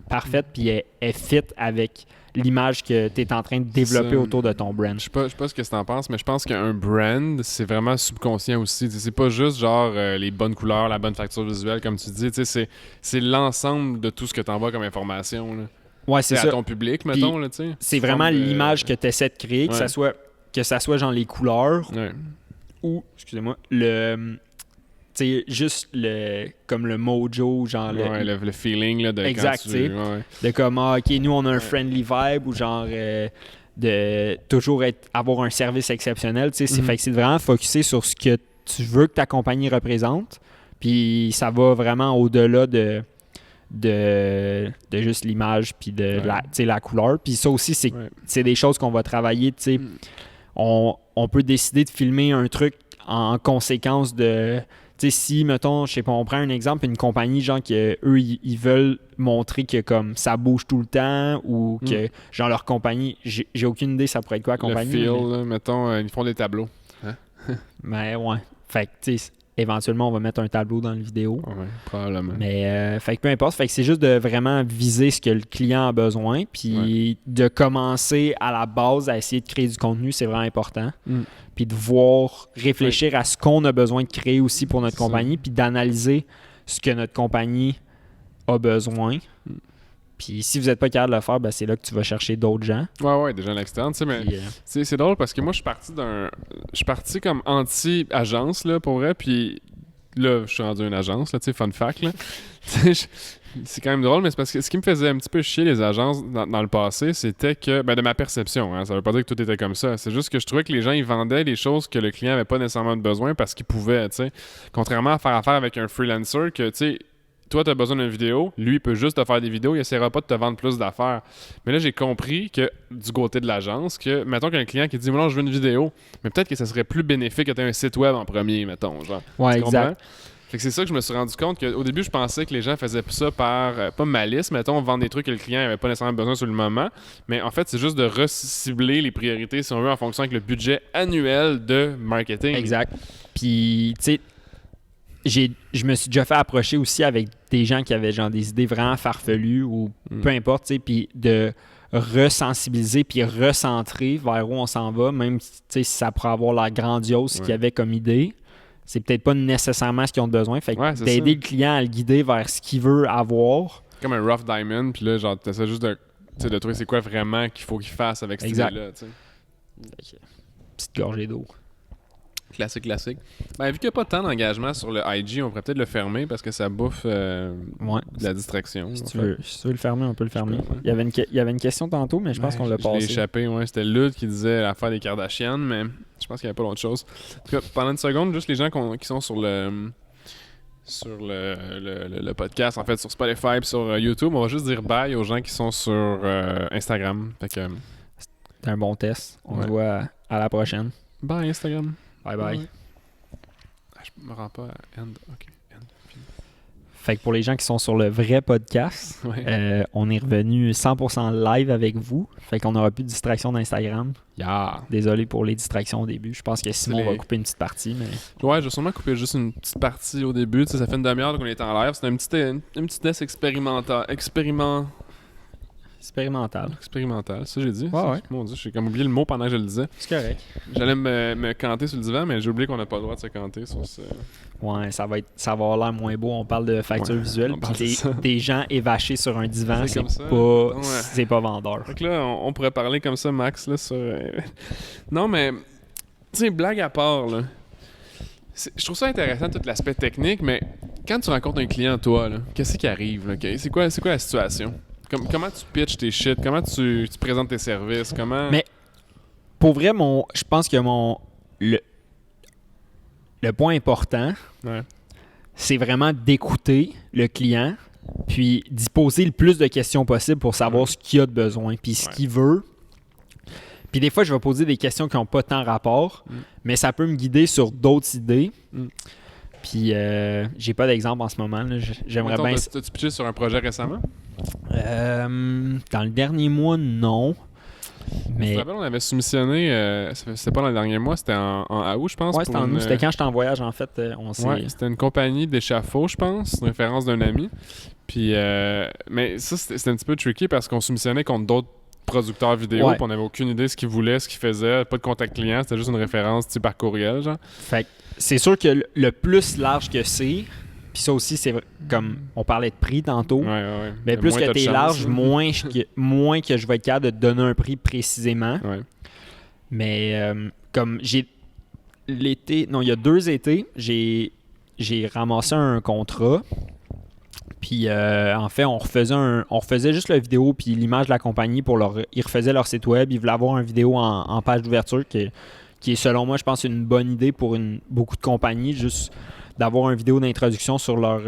parfaite puis elle fit avec l'image que tu es en train de développer autour de ton brand. Je sais pas ce que tu en penses, mais je pense qu'un brand, c'est vraiment subconscient aussi. C'est pas juste genre les bonnes couleurs, la bonne facture visuelle, comme tu dis. C'est l'ensemble de tout ce que tu envoies comme information. Là. Ouais, c'est ça. À ton public, mettons. Là, c'est vraiment l'image que tu essaies de créer, que ça soit genre les couleurs ou, excusez-moi, juste comme le mojo, genre le feeling là, de exact, quand tu... de comme, OK, nous, on a un friendly vibe ou genre de toujours avoir un service exceptionnel. Fait que c'est vraiment focusé sur ce que tu veux que ta compagnie représente. Puis ça va vraiment au-delà de juste l'image puis de la couleur. Puis ça aussi, c'est des choses qu'on va travailler. On peut décider de filmer un truc en conséquence de... si, mettons, je sais pas, on prend un exemple, une compagnie, genre, que eux ils veulent montrer que comme ça bouge tout le temps ou que, genre, leur compagnie, j'ai aucune idée, ça pourrait être quoi la compagnie. Le feel, là, mettons, ils font des tableaux. Hein? Mais ouais. Fait que, tu sais, éventuellement, on va mettre un tableau dans la vidéo. Oui, probablement. Mais, fait que peu importe. Fait que c'est juste de vraiment viser ce que le client a besoin. Puis de commencer à la base à essayer de créer du contenu, c'est vraiment important. Puis de réfléchir à ce qu'on a besoin de créer aussi pour notre compagnie. Puis d'analyser ce que notre compagnie a besoin. Puis si vous n'êtes pas capable de le faire, ben c'est là que tu vas chercher d'autres gens. Ouais, des gens à l'externe. Mais c'est drôle parce que moi, je suis parti comme anti-agence, là, pour vrai. Puis là, je suis rendu une agence, là, tu sais, fun fact, là. C'est quand même drôle, mais c'est parce que ce qui me faisait un petit peu chier les agences dans le passé, c'était que, de ma perception, hein, ça veut pas dire que tout était comme ça. C'est juste que je trouvais que les gens, ils vendaient des choses que le client avait pas nécessairement besoin parce qu'il pouvait, tu sais. Contrairement à faire affaire avec un freelancer que, tu sais, toi, tu as besoin d'une vidéo, lui, il peut juste te faire des vidéos, il essaiera pas de te vendre plus d'affaires. Mais là, j'ai compris que, du côté de l'agence, que, mettons qu'un client qui dit, moi, je veux une vidéo, mais peut-être que ça serait plus bénéfique que tu aies un site web en premier, mettons, genre. Ouais, exact. Fait que c'est ça que je me suis rendu compte qu'au début, je pensais que les gens faisaient ça par, pas malice, mettons, vendre des trucs que le client n'avait pas nécessairement besoin sur le moment. Mais en fait, c'est juste de recibler les priorités, si on veut, en fonction avec le budget annuel de marketing. Exact. Puis, tu sais, je me suis déjà fait approcher aussi avec des gens qui avaient genre des idées vraiment farfelues ou peu importe, tu sais, puis de resensibiliser puis recentrer vers où on s'en va, même si ça pourrait avoir l'air grandiose ce qu'il y avait comme idée. C'est peut-être pas nécessairement ce qu'ils ont besoin. Fait que d'aider le client à le guider vers ce qu'il veut avoir. Comme un rough diamond, puis là, genre, t'essaies juste de trouver c'est quoi vraiment qu'il faut qu'il fasse avec cette idée-là, tu sais. Petite gorgée d'eau. Classique. Vu qu'il n'y a pas tant d'engagement sur le IG, on pourrait peut-être le fermer parce que ça bouffe de la distraction. Si tu veux le fermer, on peut le fermer. Il y avait une question tantôt, mais je pense qu'on l'a passé. Je l'ai échappé, c'était Lude qui disait l'affaire des Kardashians, mais je pense qu'il n'y avait pas d'autre chose. En tout cas, pendant une seconde, juste les gens qui sont sur le podcast, en fait, sur Spotify et sur YouTube, on va juste dire bye aux gens qui sont sur Instagram. C'était un bon test. On se voit à la prochaine. Bye Instagram. Bye. Je me rends pas à end. OK. End. Fait que pour les gens qui sont sur le vrai podcast, on est revenu 100% live avec vous. Fait qu'on n'aura plus de distraction d'Instagram. Désolé pour les distractions au début. Je pense que Simon va couper une petite partie. Mais... Ouais, je vais sûrement couper juste une petite partie au début. Tu sais, ça fait une demi-heure qu'on est en live. C'est un petit test expérimental, ça j'ai dit. Ouais. Mon Dieu, j'ai comme oublié le mot pendant que je le disais. C'est correct. J'allais me canter sur le divan, mais j'ai oublié qu'on n'a pas le droit de se canter sur ce... Ouais, ça va avoir l'air moins beau. On parle de facture visuelle. Des gens évachés sur un divan, c'est pas vendeur. Donc là, on pourrait parler comme ça, Max, là, sur... Non, mais... Tu sais, blague à part, là... Je trouve ça intéressant, tout l'aspect technique, mais quand tu rencontres un client, toi, là, qu'est-ce qui arrive, là? C'est quoi la situation? Comment tu pitches tes shit? Comment tu présentes tes services? Mais pour vrai, je pense que le point important, c'est vraiment d'écouter le client, puis d'y poser le plus de questions possible pour savoir ce qu'il a de besoin, puis ce qu'il veut. Puis des fois, je vais poser des questions qui n'ont pas tant rapport, mais ça peut me guider sur d'autres idées. Puis j'ai pas d'exemple en ce moment. Là. J'aimerais bien... T'as-tu pitché sur un projet récemment? Dans le dernier mois, non. Mais... Je me rappelle, on avait soumissionné, c'était pas dans le dernier mois, c'était en août, je pense. Ouais, c'était en août. C'était quand j'étais en voyage, en fait. C'était une compagnie d'échafaud, je pense, une référence d'un ami. Puis, mais ça, c'était un petit peu tricky parce qu'on soumissionnait contre d'autres producteurs vidéo, puis on n'avait aucune idée de ce qu'ils voulaient, ce qu'ils faisaient, pas de contact client, c'était juste une référence par courriel, genre. Fait que c'est sûr que le plus large que c'est, puis ça aussi, c'est comme on parlait de prix tantôt, mais plus que t'es large, moins que je vais être capable de te donner un prix précisément. Ouais. Mais comme il y a 2 étés, j'ai ramassé un contrat. Puis en fait, on refaisait juste la vidéo puis l'image de la compagnie ils refaisaient leur site web. Ils voulaient avoir une vidéo en page d'ouverture qui est selon moi, je pense, une bonne idée pour beaucoup de compagnies, juste d'avoir une vidéo d'introduction sur leur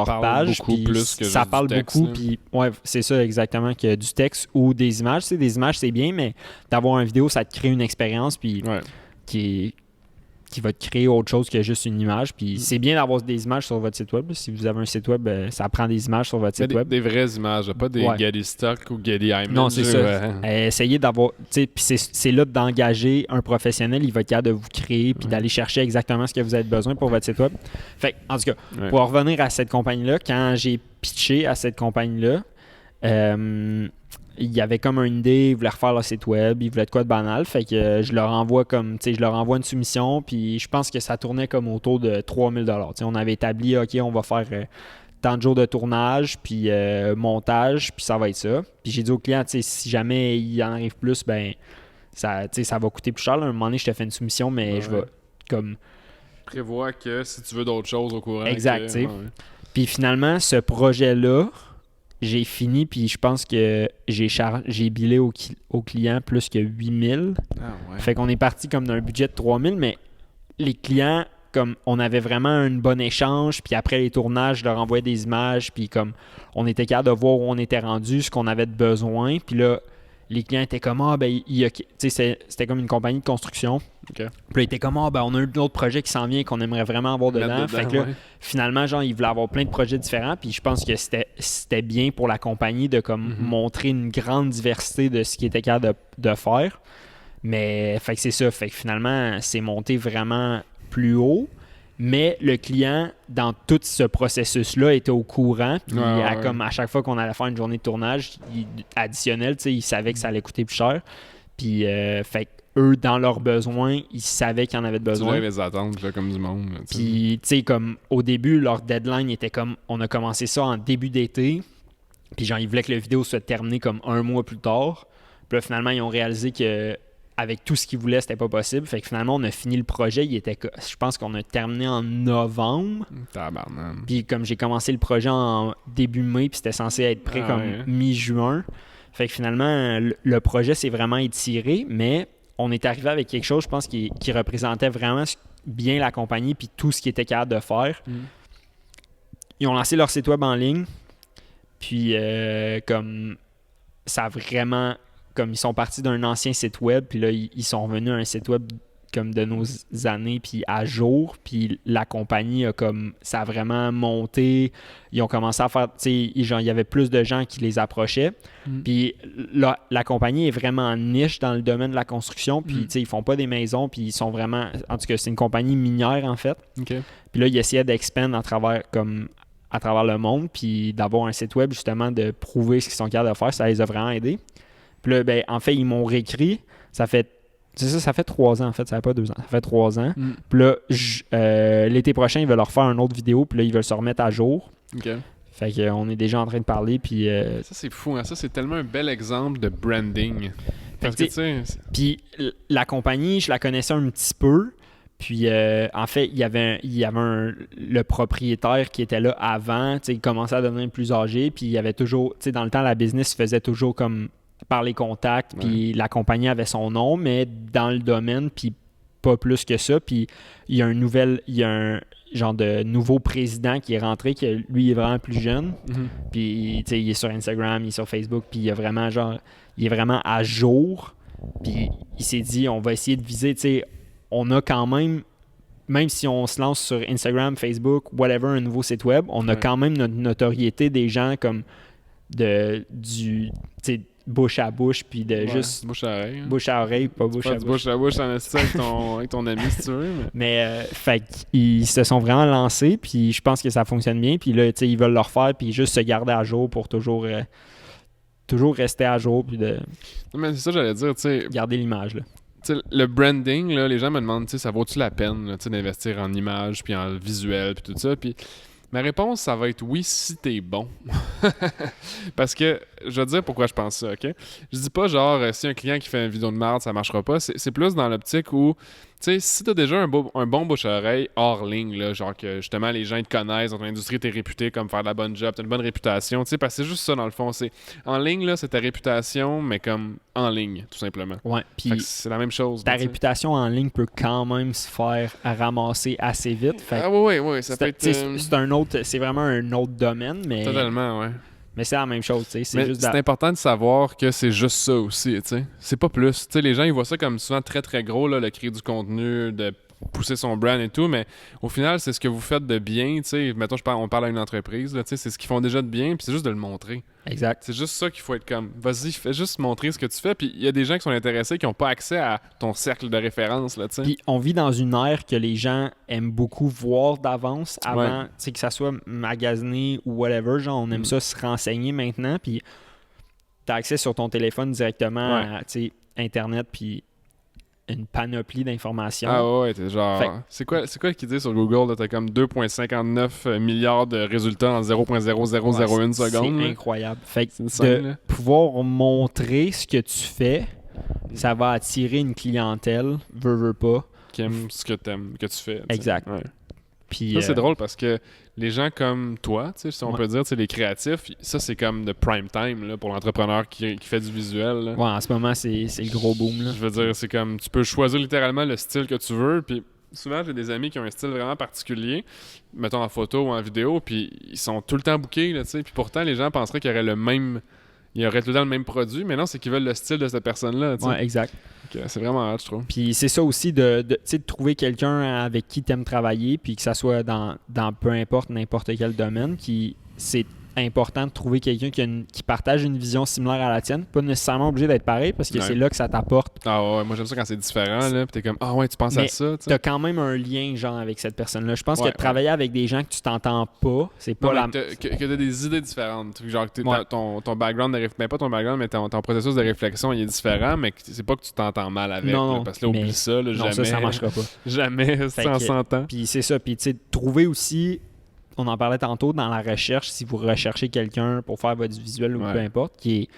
page. Beaucoup plus que ça parle du texte, beaucoup. Puis ouais, c'est ça exactement, que du texte ou des images. Tu sais, des images, c'est bien, mais d'avoir une vidéo, ça te crée une expérience puis qui va te créer autre chose que juste une image. Puis c'est bien d'avoir des images sur votre site web. Si vous avez un site web, ça prend des images sur votre site web. Des vraies images, pas des Getty Stock ou Getty Images. Non, c'est ça. Essayez d'avoir... Puis c'est là d'engager un professionnel. Il va être capable de vous créer puis d'aller chercher exactement ce que vous avez besoin pour votre site web. Fait en tout cas, pour revenir à cette compagnie-là, quand j'ai pitché à cette compagnie-là, il y avait comme une idée, ils voulaient refaire leur site web, ils voulaient de quoi de banal, fait que je leur envoie une soumission, puis je pense que ça tournait comme autour de 3000 $. On avait établi, OK, on va faire tant de jours de tournage, puis montage, puis ça va être ça. Puis j'ai dit au client, si jamais il en arrive plus, ben ça va coûter plus cher. Là. À un moment donné, je te fais une soumission, mais je vais comme... Prévois que si tu veux d'autres choses au courant. Exact, Puis finalement, ce projet-là, j'ai fini, puis je pense que j'ai billé au client plus que 8000. Fait qu'on est parti comme d'un budget de 3000, mais les clients, comme on avait vraiment un bon échange, puis après les tournages, je leur envoyais des images, puis comme on était capable de voir où on était rendu, ce qu'on avait de besoin, puis là, les clients étaient comme c'était comme une compagnie de construction. Puis là, ils étaient comme on a un autre projet qui s'en vient qu'on aimerait vraiment avoir dedans. Fait que là, finalement, genre, ils voulaient avoir plein de projets différents. Puis je pense que c'était bien pour la compagnie de comme montrer une grande diversité de ce qu'ils étaient capables de faire. Mais fait que c'est ça. Fait que finalement, c'est monté vraiment plus haut. Mais le client, dans tout ce processus-là, était au courant. Puis comme à chaque fois qu'on allait faire une journée de tournage additionnelle, il savait que ça allait coûter plus cher. Puis fait eux, dans leurs besoins, ils savaient qu'ils en avaient besoin. Tu les attentes là, comme du monde. Puis tu sais, comme au début, leur deadline était comme, on a commencé ça en début d'été. Puis genre, ils voulaient que la vidéo soit terminée comme 1 mois plus tard. Puis là, finalement, ils ont réalisé que avec tout ce qu'ils voulaient, c'était pas possible. Fait que finalement, on a fini le projet. Je pense qu'on a terminé en novembre. Puis comme j'ai commencé le projet en début mai, puis c'était censé être prêt mi-juin. Fait que finalement, le projet s'est vraiment étiré, mais on est arrivé avec quelque chose, je pense, qui représentait vraiment bien la compagnie puis tout ce qu'ils étaient capables de faire. Ils ont lancé leur site web en ligne. Puis comme ça a vraiment... Comme ils sont partis d'un ancien site web, puis là, ils sont revenus à un site web comme de nos années, puis à jour, puis la compagnie ça a vraiment monté. Ils ont commencé à faire, tu sais, genre, il y avait plus de gens qui les approchaient. Puis la compagnie est vraiment niche dans le domaine de la construction, puis tu sais, ils font pas des maisons, puis ils sont vraiment, en tout cas, c'est une compagnie minière, en fait. Puis là, ils essayaient d'expandre à travers le monde, puis d'avoir un site web, justement, de prouver ce qu'ils sont capables de faire, ça les a vraiment aidés. Puis là, ben, en fait, ils m'ont réécrit. Ça fait 3 ans, en fait. Ça fait pas 2 ans. Ça fait 3 ans. Puis là, l'été prochain, ils veulent leur faire une autre vidéo. Puis là, ils veulent se remettre à jour. Fait qu'on est déjà en train de parler. Puis, ça, c'est fou. Hein? Ça, c'est tellement un bel exemple de branding. Parce que, tu sais... Puis la compagnie, je la connaissais un petit peu. Puis, en fait, il y avait le propriétaire qui était là avant. Il commençait à devenir plus âgé. Puis, il y avait toujours... Dans le temps, la business se faisait toujours comme... par les contacts, puis la compagnie avait son nom, mais dans le domaine, puis pas plus que ça. Puis il y a un genre de nouveau président qui est rentré, qui lui est vraiment plus jeune. Puis il est sur Instagram, il est sur Facebook, puis il est vraiment à jour. Puis il s'est dit, on va essayer de viser, on a quand même si on se lance sur Instagram, Facebook, whatever, un nouveau site web, on a quand même notre notoriété des gens comme du bouche à bouche, puis de juste... Bouche à oreille. Bouche à oreille, pas bouche à bouche. Bouche à bouche en esti avec ton ami, si tu veux. Mais fait qu'ils se sont vraiment lancés, puis je pense que ça fonctionne bien. Puis là, ils veulent le refaire, puis juste se garder à jour pour toujours rester à jour, puis de... Non, mais c'est ça, j'allais dire, tu sais... Garder l'image, là. T'sais, le branding, là, les gens me demandent, ça vaut-tu la peine là, d'investir en images, puis en visuel, puis tout ça. Puis ma réponse, ça va être oui si t'es bon. Parce que, je vais te dire pourquoi je pense ça, OK? Je dis pas genre, si un client qui fait une vidéo de merde, ça marchera pas. C'est plus dans l'optique où, tu sais, si t'as déjà un bon bouche-à-oreille hors ligne, là, genre que justement les gens te connaissent, dans ton industrie, t'es réputé comme faire de la bonne job, t'as une bonne réputation, tu sais, parce que c'est juste ça dans le fond. C'est en ligne, là, c'est ta réputation, mais comme en ligne, tout simplement. Ouais, puis c'est la même chose. Ta réputation en ligne peut quand même se faire ramasser assez vite. Fait oui, ça peut être... c'est vraiment un autre domaine, mais... Totalement, ouais. Mais c'est la même chose, tu sais. C'est important de savoir que c'est juste ça aussi, tu sais. C'est pas plus. Tu sais, les gens, ils voient ça comme souvent très, très gros, là, le créer du contenu, de pousser son brand et tout, mais au final, c'est ce que vous faites de bien, tu sais. Mettons, on parle à une entreprise, là, tu sais, c'est ce qu'ils font déjà de bien, puis c'est juste de le montrer. Exact. C'est juste ça qu'il faut être comme, vas-y, fais juste montrer ce que tu fais, puis il y a des gens qui sont intéressés qui n'ont pas accès à ton cercle de référence, là, tu sais. Puis on vit dans une ère que les gens aiment beaucoup voir d'avance avant, tu sais, que ça soit magasiné ou whatever, genre on aime ça se renseigner maintenant, puis t'as accès sur ton téléphone directement à, tu sais, Internet, puis une panoplie d'informations. Ah ouais, t'es genre... C'est quoi qu'ils disent sur Google? Là, t'as comme 2,59 milliards de résultats en 0,0001 secondes. C'est incroyable. Fait que de pouvoir montrer ce que tu fais, ça va attirer une clientèle, veux pas. Qui aime ce que tu fais. Exact. Ouais. Puis, ça, c'est drôle parce que les gens comme toi, si on peut dire, les créatifs, ça, c'est comme de prime time là, pour l'entrepreneur qui fait du visuel. Là. Ouais, en ce moment, c'est le gros boom. Là. Je veux dire, c'est comme, tu peux choisir littéralement le style que tu veux, puis souvent, j'ai des amis qui ont un style vraiment particulier, mettons en photo ou en vidéo, puis ils sont tout le temps bookés, là, tu sais, puis pourtant, les gens penseraient qu'il y aurait il y aurait tout le temps le même produit, mais non, c'est qu'ils veulent le style de cette personne-là. T'sais. Ouais, exact. Okay, c'est vraiment hâte, je trouve. Puis c'est ça aussi de trouver quelqu'un avec qui tu aimes travailler, puis que ça soit dans peu importe, n'importe quel domaine, c'est important de trouver quelqu'un qui partage une vision similaire à la tienne. Pas nécessairement obligé d'être pareil, parce que c'est là que ça t'apporte. Ah ouais, moi j'aime ça quand c'est différent, là, puis t'es comme, ah ouais, tu penses à ça. T'as quand même un lien, genre, avec cette personne-là. Je pense que travailler avec des gens que tu t'entends pas, c'est pas que t'as des idées différentes. Genre, ton background, pas ton background, mais ton processus de réflexion, il est différent, mais c'est pas que tu t'entends mal avec. Non, parce que là, oublie ça, là, jamais. Ça marchera pas. Jamais, ça s'entend. Puis c'est ça, puis tu sais, trouver aussi... On en parlait tantôt dans la recherche, si vous recherchez quelqu'un pour faire votre visuel ou peu importe, qui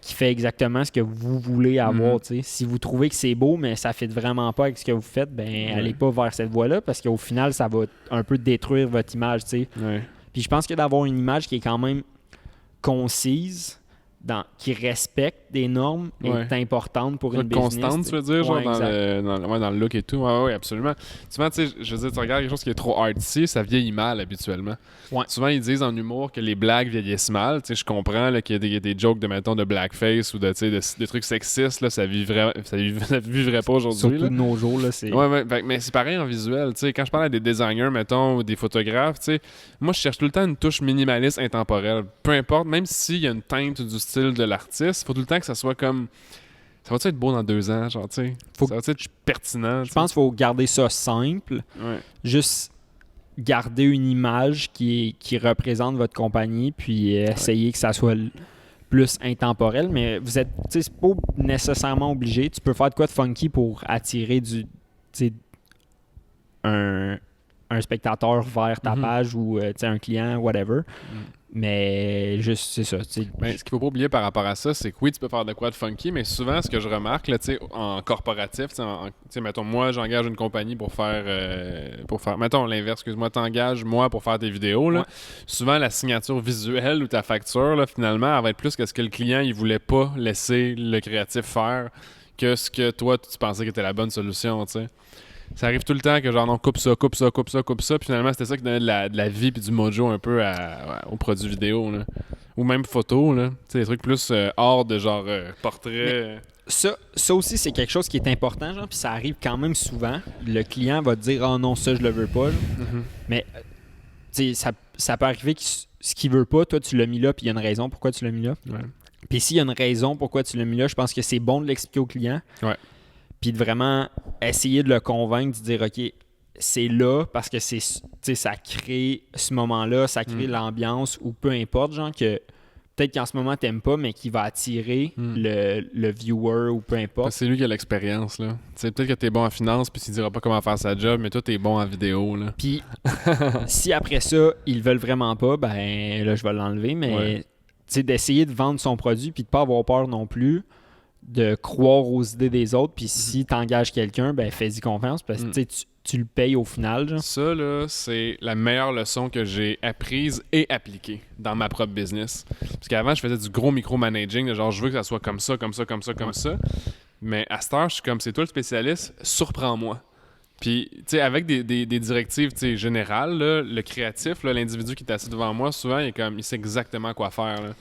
fait exactement ce que vous voulez avoir. Si vous trouvez que c'est beau, mais ça ne fit vraiment pas avec ce que vous faites, allez pas vers cette voie-là parce qu'au final, ça va un peu détruire votre image. Puis je pense que d'avoir une image qui est quand même concise, qui respecte des normes est importante pour une business. Constante, tu veux dire, genre dans le look et tout. Oui, absolument. Souvent, tu sais, je veux dire, tu regardes quelque chose qui est trop artsy, ça vieillit mal habituellement. Ouais. Souvent, ils disent en humour que les blagues vieillissent mal. Tu sais, je comprends là, qu'il y a des jokes de, mettons, de blackface ou de trucs sexistes, là, ça vivrait pas aujourd'hui. Surtout de nos jours, là, c'est... Ouais, mais c'est pareil en visuel. Tu sais, quand je parle à des designers, mettons, ou des photographes, tu sais, moi, je cherche tout le temps une touche minimaliste intemporelle. Peu importe, même s'il y a une teinte du style de l'artiste, faut tout le temps que ça soit comme... Ça va-tu être beau dans 2 ans, genre, tu sais? Ça va-tu être pertinent? Je pense qu'il faut garder ça simple. Ouais. Juste garder une image qui représente votre compagnie, puis essayer que ça soit plus intemporel. Mais vous êtes... Tu sais, c'est pas nécessairement obligé. Tu peux faire de quoi de funky pour attirer un spectateur vers ta page ou un client, whatever. Mais juste, c'est ça. Ben, ce qu'il faut pas oublier par rapport à ça, c'est que oui, tu peux faire de quoi de funky, mais souvent, ce que je remarque là, en corporatif, mettons, moi, j'engage une compagnie pour faire mettons l'inverse, excuse-moi, t'engages moi pour faire tes vidéos. Là. Ouais. Souvent, la signature visuelle ou ta facture, là, finalement, elle va être plus que ce que le client il voulait pas laisser le créatif faire. que ce que toi, tu pensais que était la bonne solution, tu sais. Ça arrive tout le temps que genre, non, coupe ça, puis finalement, c'était ça qui donnait de la vie puis du mojo un peu aux produits vidéo, là. Ou même photos, là. Tu sais, des trucs plus hors de genre portrait. Ça aussi, c'est quelque chose qui est important, genre, puis ça arrive quand même souvent. Le client va te dire « Ah non, ça, je le veux pas. » Mais, tu sais, ça peut arriver que ce qu'il veut pas, toi, tu l'as mis là, puis il y a une raison pourquoi tu l'as mis là. Ouais. Puis s'il y a une raison pourquoi tu l'as mis là, je pense que c'est bon de l'expliquer au client. Ouais. Puis de vraiment essayer de le convaincre, de dire « OK, c'est là parce que ça crée ce moment-là, ça crée l'ambiance ou peu importe, genre que peut-être qu'en ce moment t'aimes pas, mais qui va attirer le viewer ou peu importe. » C'est lui qui a l'expérience, là. T'sais, peut-être que t'es bon en finance puis tu dira pas comment faire sa job, mais toi t'es bon en vidéo, là. Puis si après ça, ils veulent vraiment pas, ben là je vais l'enlever, mais d'essayer de vendre son produit puis de pas avoir peur non plus, de croire aux idées des autres, puis si t'engages quelqu'un, ben fais-y confiance parce que tu le payes au final. Genre. Ça, là, c'est la meilleure leçon que j'ai apprise et appliquée dans ma propre business. Parce qu'avant, je faisais du gros micro-managing, genre je veux que ça soit comme ça. Mais à cette heure, je suis comme, c'est toi le spécialiste, surprends-moi. Puis, tu sais, avec des directives générales, là, le créatif, là, l'individu qui est assis devant moi, souvent, il sait exactement quoi faire. Là.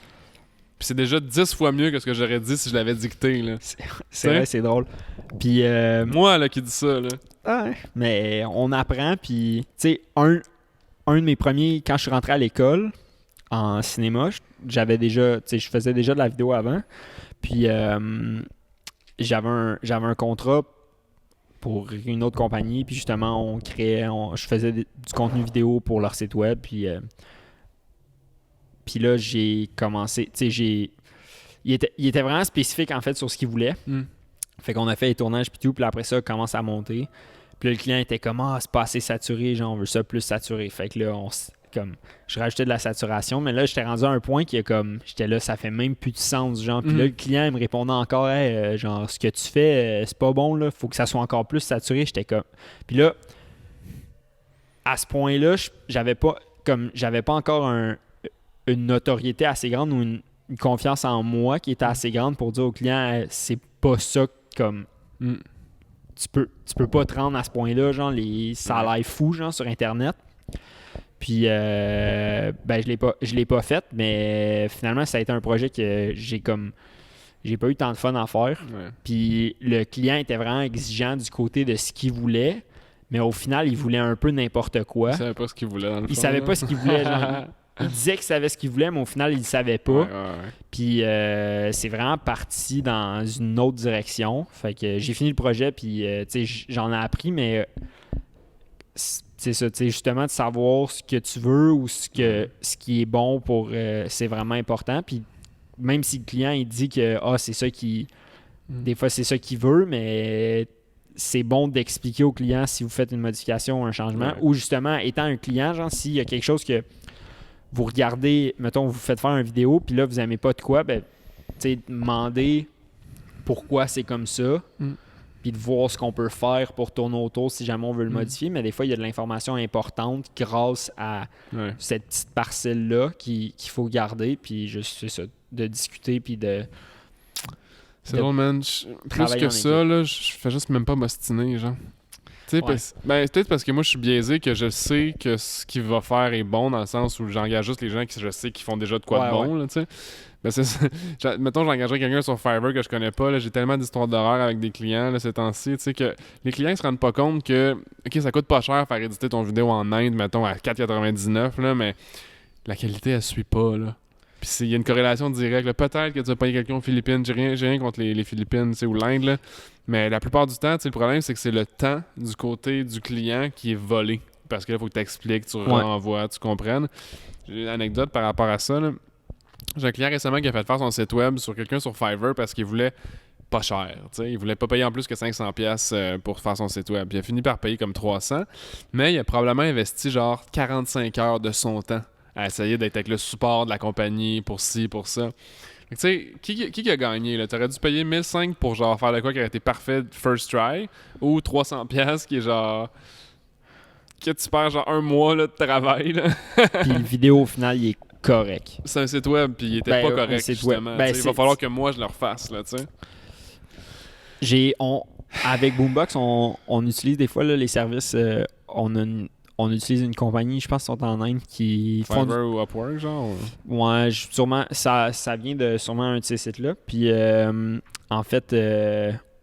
Puis c'est déjà 10 fois mieux que ce que j'aurais dit si je l'avais dicté. Là. C'est vrai, c'est drôle. Puis moi, là, qui dis ça, là. Ouais, mais on apprend, puis, tu sais, un de mes premiers, quand je suis rentré à l'école, en cinéma, j'avais déjà, tu sais, je faisais déjà de la vidéo avant, puis j'avais un contrat pour une autre compagnie, puis justement, je faisais du contenu vidéo pour leur site web, puis là, j'ai commencé, tu sais, il était vraiment spécifique, en fait, sur ce qu'il voulait. Fait qu'on a fait les tournages puis tout, puis après ça, on commence à monter. Puis là, le client était comme « Ah, c'est pas assez saturé, genre, on veut ça plus saturé. » Fait que là, je rajoutais de la saturation, mais là, j'étais rendu à un point qui est comme, j'étais là, ça fait même plus de sens, genre. Puis là, le client, il me répondait encore « Hey, genre, ce que tu fais, c'est pas bon, là, faut que ça soit encore plus saturé. » J'étais comme... Puis là, à ce point-là, j'avais pas encore une notoriété assez grande ou une confiance en moi qui était assez grande pour dire au client c'est pas ça comme tu peux pas te rendre à ce point-là, genre ça a l'air fou genre sur internet. Puis je l'ai pas fait, mais finalement ça a été un projet que j'ai pas eu tant de fun à faire. Puis le client était vraiment exigeant du côté de ce qu'il voulait, mais au final il voulait un peu n'importe quoi. Il savait pas ce qu'il voulait dans le fond. Il savait pas ce qu'il voulait, genre. Il disait qu'il savait ce qu'il voulait, mais au final, il ne savait pas. Puis c'est vraiment parti dans une autre direction. Fait que j'ai fini le projet, puis j'en ai appris, mais c'est ça, justement, de savoir ce que tu veux ou ce qui est bon pour... c'est vraiment important. Puis même si le client, il dit que c'est ça qui... Des fois, c'est ça qu'il veut, mais... c'est bon d'expliquer au client si vous faites une modification ou un changement. Ou justement, étant un client, genre, s'il y a quelque chose que vous regardez, mettons, vous faites faire une vidéo, puis là, vous n'aimez pas de quoi, ben, tu sais, demandez pourquoi c'est comme ça, puis de voir ce qu'on peut faire pour tourner autour si jamais on veut le modifier. Mais des fois, il y a de l'information importante grâce à cette petite parcelle-là qu'il faut garder, puis juste, c'est ça, de discuter, puis de... C'est drôle, man. Plus que ça, là, je fais juste même pas m'ostiner, genre. Peut-être parce que moi, je suis biaisé que je sais que ce qu'il va faire est bon dans le sens où j'engage juste les gens qui je sais qui font déjà de quoi de bon, là, tu sais. Ben, c'est ça. Mettons, j'engagerais quelqu'un sur Fiverr que je connais pas, là, j'ai tellement d'histoires d'horreur avec des clients, là, ces temps-ci, tu sais, que les clients, ils se rendent pas compte que, OK, ça coûte pas cher faire éditer ton vidéo en Inde, mettons, à 4,99, là, mais la qualité, elle suit pas, là. Puis il y a une corrélation directe. Là. Peut-être que tu vas payer quelqu'un aux Philippines. J'ai rien contre les Philippines ou l'Inde. Là. Mais la plupart du temps, le problème, c'est que c'est le temps du côté du client qui est volé. Parce que là, il faut que tu expliques, tu renvoies, tu comprennes. J'ai une anecdote par rapport à ça. Là. J'ai un client récemment qui a fait faire son site web sur quelqu'un sur Fiverr parce qu'il voulait pas cher. T'sais. Il voulait pas payer en plus que 500$ pour faire son site web. Puis il a fini par payer comme 300$. Mais il a probablement investi genre 45 heures de son temps à essayer d'être avec le support de la compagnie pour ci, pour ça. Tu sais, qui a gagné, là? T'aurais dû payer 1,500$ pour genre faire de quoi qui aurait été parfait first try, ou 300$ qui est genre... que tu perds genre un mois là, de travail, là. Puis le vidéo, au final, il est correct. C'est un site web, puis il était pas correct, justement. Il va falloir que moi, je le refasse, là, tu sais. Avec Boombox, on utilise des fois là, les services. On utilise une compagnie, je pense qu'ils sont en Inde, qui font Fiverr ou Upwork, genre? Ouais, sûrement, ça vient de sûrement un de ces sites-là. Puis, en fait,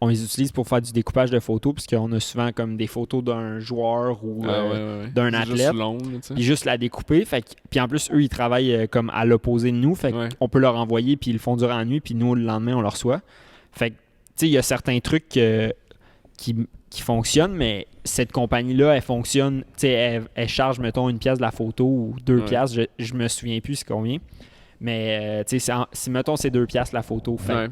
on les utilise pour faire du découpage de photos, puisqu'on a souvent comme des photos d'un joueur ou d'un athlète. Juste long, tu sais. Puis juste la découper. Puis en plus, eux, ils travaillent comme à l'opposé de nous. Fait qu'on peut leur envoyer, puis ils le font durant la nuit, puis nous, le lendemain, on le reçoit. Fait que, tu sais, il y a certains trucs qui fonctionnent, mais cette compagnie-là, elle fonctionne, tu sais, elle charge, mettons, une pièce de la photo ou 2 piastres, je me souviens plus c'est combien. Mais, tu sais, si, mettons, c'est 2 piastres la photo, fait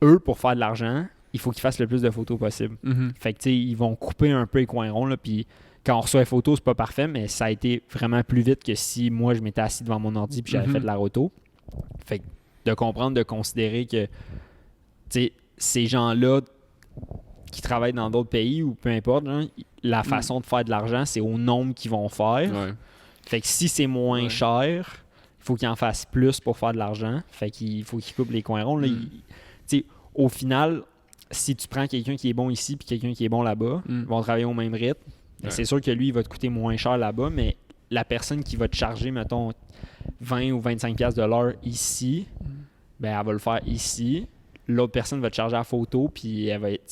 eux, pour faire de l'argent, il faut qu'ils fassent le plus de photos possible. Fait que, tu sais, ils vont couper un peu les coins ronds, là, puis quand on reçoit les photos, c'est pas parfait, mais ça a été vraiment plus vite que si moi, je m'étais assis devant mon ordi puis j'avais fait de la roto. Fait que de comprendre, de considérer que, tu sais, ces gens-là qui travaillent dans d'autres pays ou peu importe, hein, la façon de faire de l'argent, c'est au nombre qu'ils vont faire. Fait que si c'est moins cher, il faut qu'ils en fassent plus pour faire de l'argent. Fait qu'il faut qu'ils coupent les coins ronds. Là, au final, si tu prends quelqu'un qui est bon ici puis quelqu'un qui est bon là-bas, ils vont travailler au même rythme. C'est sûr que lui, il va te coûter moins cher là-bas, mais la personne qui va te charger, mettons, 20 ou 25$ de l'heure ici, ben elle va le faire ici. L'autre personne va te charger la photo, puis elle va être,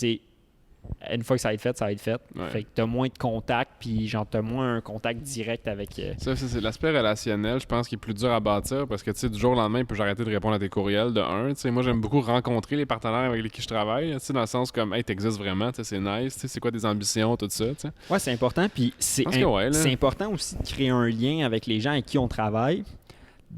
une fois que ça va être fait, ça va être fait. Fait que t'as moins de contact, puis genre t'as moins un contact direct avec... Ça, c'est l'aspect relationnel, je pense, qui est plus dur à bâtir, parce que, tu sais, du jour au lendemain, il peut arrêter de répondre à tes courriels, de un. Tu sais, moi, j'aime beaucoup rencontrer les partenaires avec qui je travaille, tu sais, dans le sens comme, hey, t'existes vraiment, tu sais, c'est nice, tu sais, c'est quoi tes ambitions, tout ça, tu sais. Ouais, c'est important, puis c'est important aussi de créer un lien avec les gens avec qui on travaille,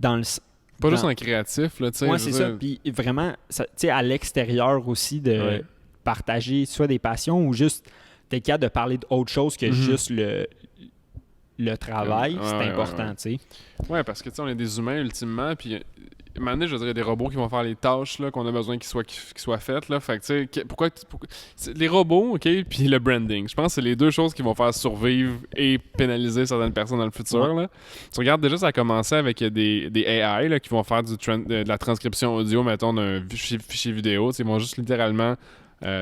pas juste en créatif, là, tu sais. Ouais, c'est ça, puis vraiment, tu sais, à l'extérieur aussi, de... partager soit des passions ou juste t'es capable de parler d'autre chose que juste le travail, c'est important, tu sais. Ouais, parce que tu sais, on est des humains ultimement, puis à un moment donné, je veux dire, il y a des robots qui vont faire les tâches là, qu'on a besoin qu'ils soient faites, là. Fait que tu sais, pourquoi les robots, OK, puis le branding, je pense que c'est les deux choses qui vont faire survivre et pénaliser certaines personnes dans le futur, là. Tu regardes déjà, ça a commencé avec des AI là, qui vont faire de la transcription audio, mettons, d'un fichier vidéo, ils vont juste littéralement...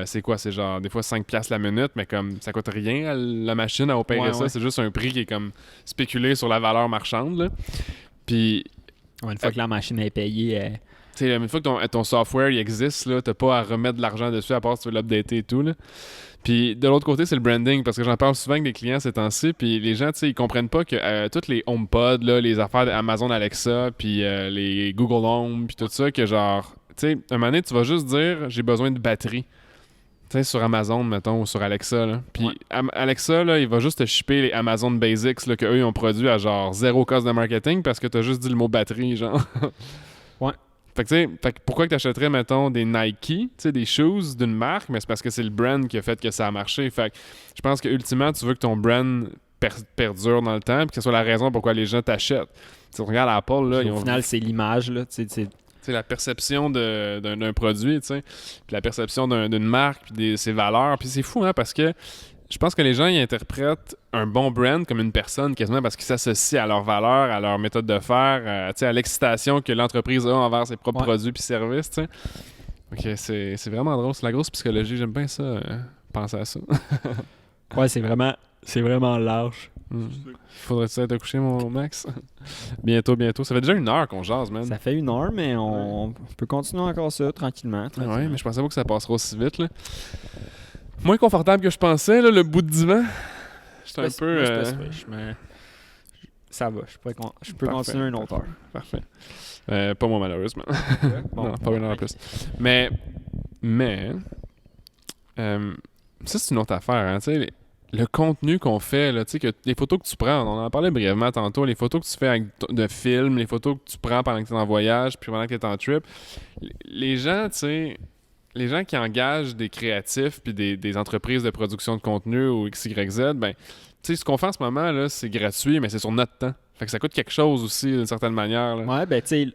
c'est quoi? C'est genre des fois 5$ la minute, mais comme ça coûte rien à la machine à opérer ça. C'est juste un prix qui est comme spéculé sur la valeur marchande, là. Puis... une fois que la machine est payée... une fois que ton software il existe, là, t'as pas à remettre de l'argent dessus à part si tu veux l'updater et tout, là. Puis de l'autre côté, c'est le branding, parce que j'en parle souvent avec des clients ces temps-ci, puis les gens, tu sais, ils comprennent pas que toutes les HomePod, là, les affaires d'Amazon Alexa, puis les Google Home, puis tout ça, que genre... Tu sais, un moment donné, tu vas juste dire « j'ai besoin de batterie ». Tu sais, sur Amazon, mettons, ou sur Alexa, là. Puis Alexa, là, il va juste te shipper les Amazon Basics, là, qu'eux, ils ont produit à genre 0 cost de marketing parce que t'as juste dit le mot batterie, genre. Fait que, tu sais, pourquoi que t'achèterais, mettons, des Nike, tu sais, des shoes d'une marque, mais c'est parce que c'est le brand qui a fait que ça a marché. Fait que je pense que ultimement, tu veux que ton brand perdure dans le temps, puis que ce soit la raison pourquoi les gens t'achètent. Tu regardes Apple, là, au final, c'est l'image, là, tu sais, c'est la perception d'un produit, tu sais, puis la perception d'une marque, puis ses valeurs. Puis c'est fou, hein, parce que je pense que les gens, ils interprètent un bon brand comme une personne quasiment parce qu'ils s'associent à leurs valeurs, à leur méthode de faire, tu sais, à l'excitation que l'entreprise a envers ses propres produits puis services, tu sais. OK, c'est vraiment drôle. C'est la grosse psychologie. J'aime bien ça, penser à ça. Ouais, c'est vraiment large. Faudrait-tu être couché, mon Max? Bientôt. Ça fait déjà 1 heure qu'on jase, man. Ça fait 1 heure, mais on peut continuer encore ça tranquillement. Ouais, mais je pensais pas que ça passerait aussi vite, là. Moins confortable que je pensais, là, le bout de divan. J'étais un peu... Ça va, je peux continuer 1 autre heure. Parfait. Pas moi, malheureusement. Bon, non, pas 1 heure de plus. Mais ça, c'est une autre affaire, hein, tu sais... Le contenu qu'on fait, là, tu sais, les photos que tu prends, on en parlait brièvement tantôt, les photos que tu fais de films, les photos que tu prends pendant que tu es en voyage, puis pendant que tu es en trip, les gens, tu sais, les gens qui engagent des créatifs puis des entreprises de production de contenu ou XYZ, ben, tu sais, ce qu'on fait en ce moment, là, c'est gratuit, mais c'est sur notre temps. Fait que ça coûte quelque chose aussi, d'une certaine manière, là. Ouais, ben, tu sais...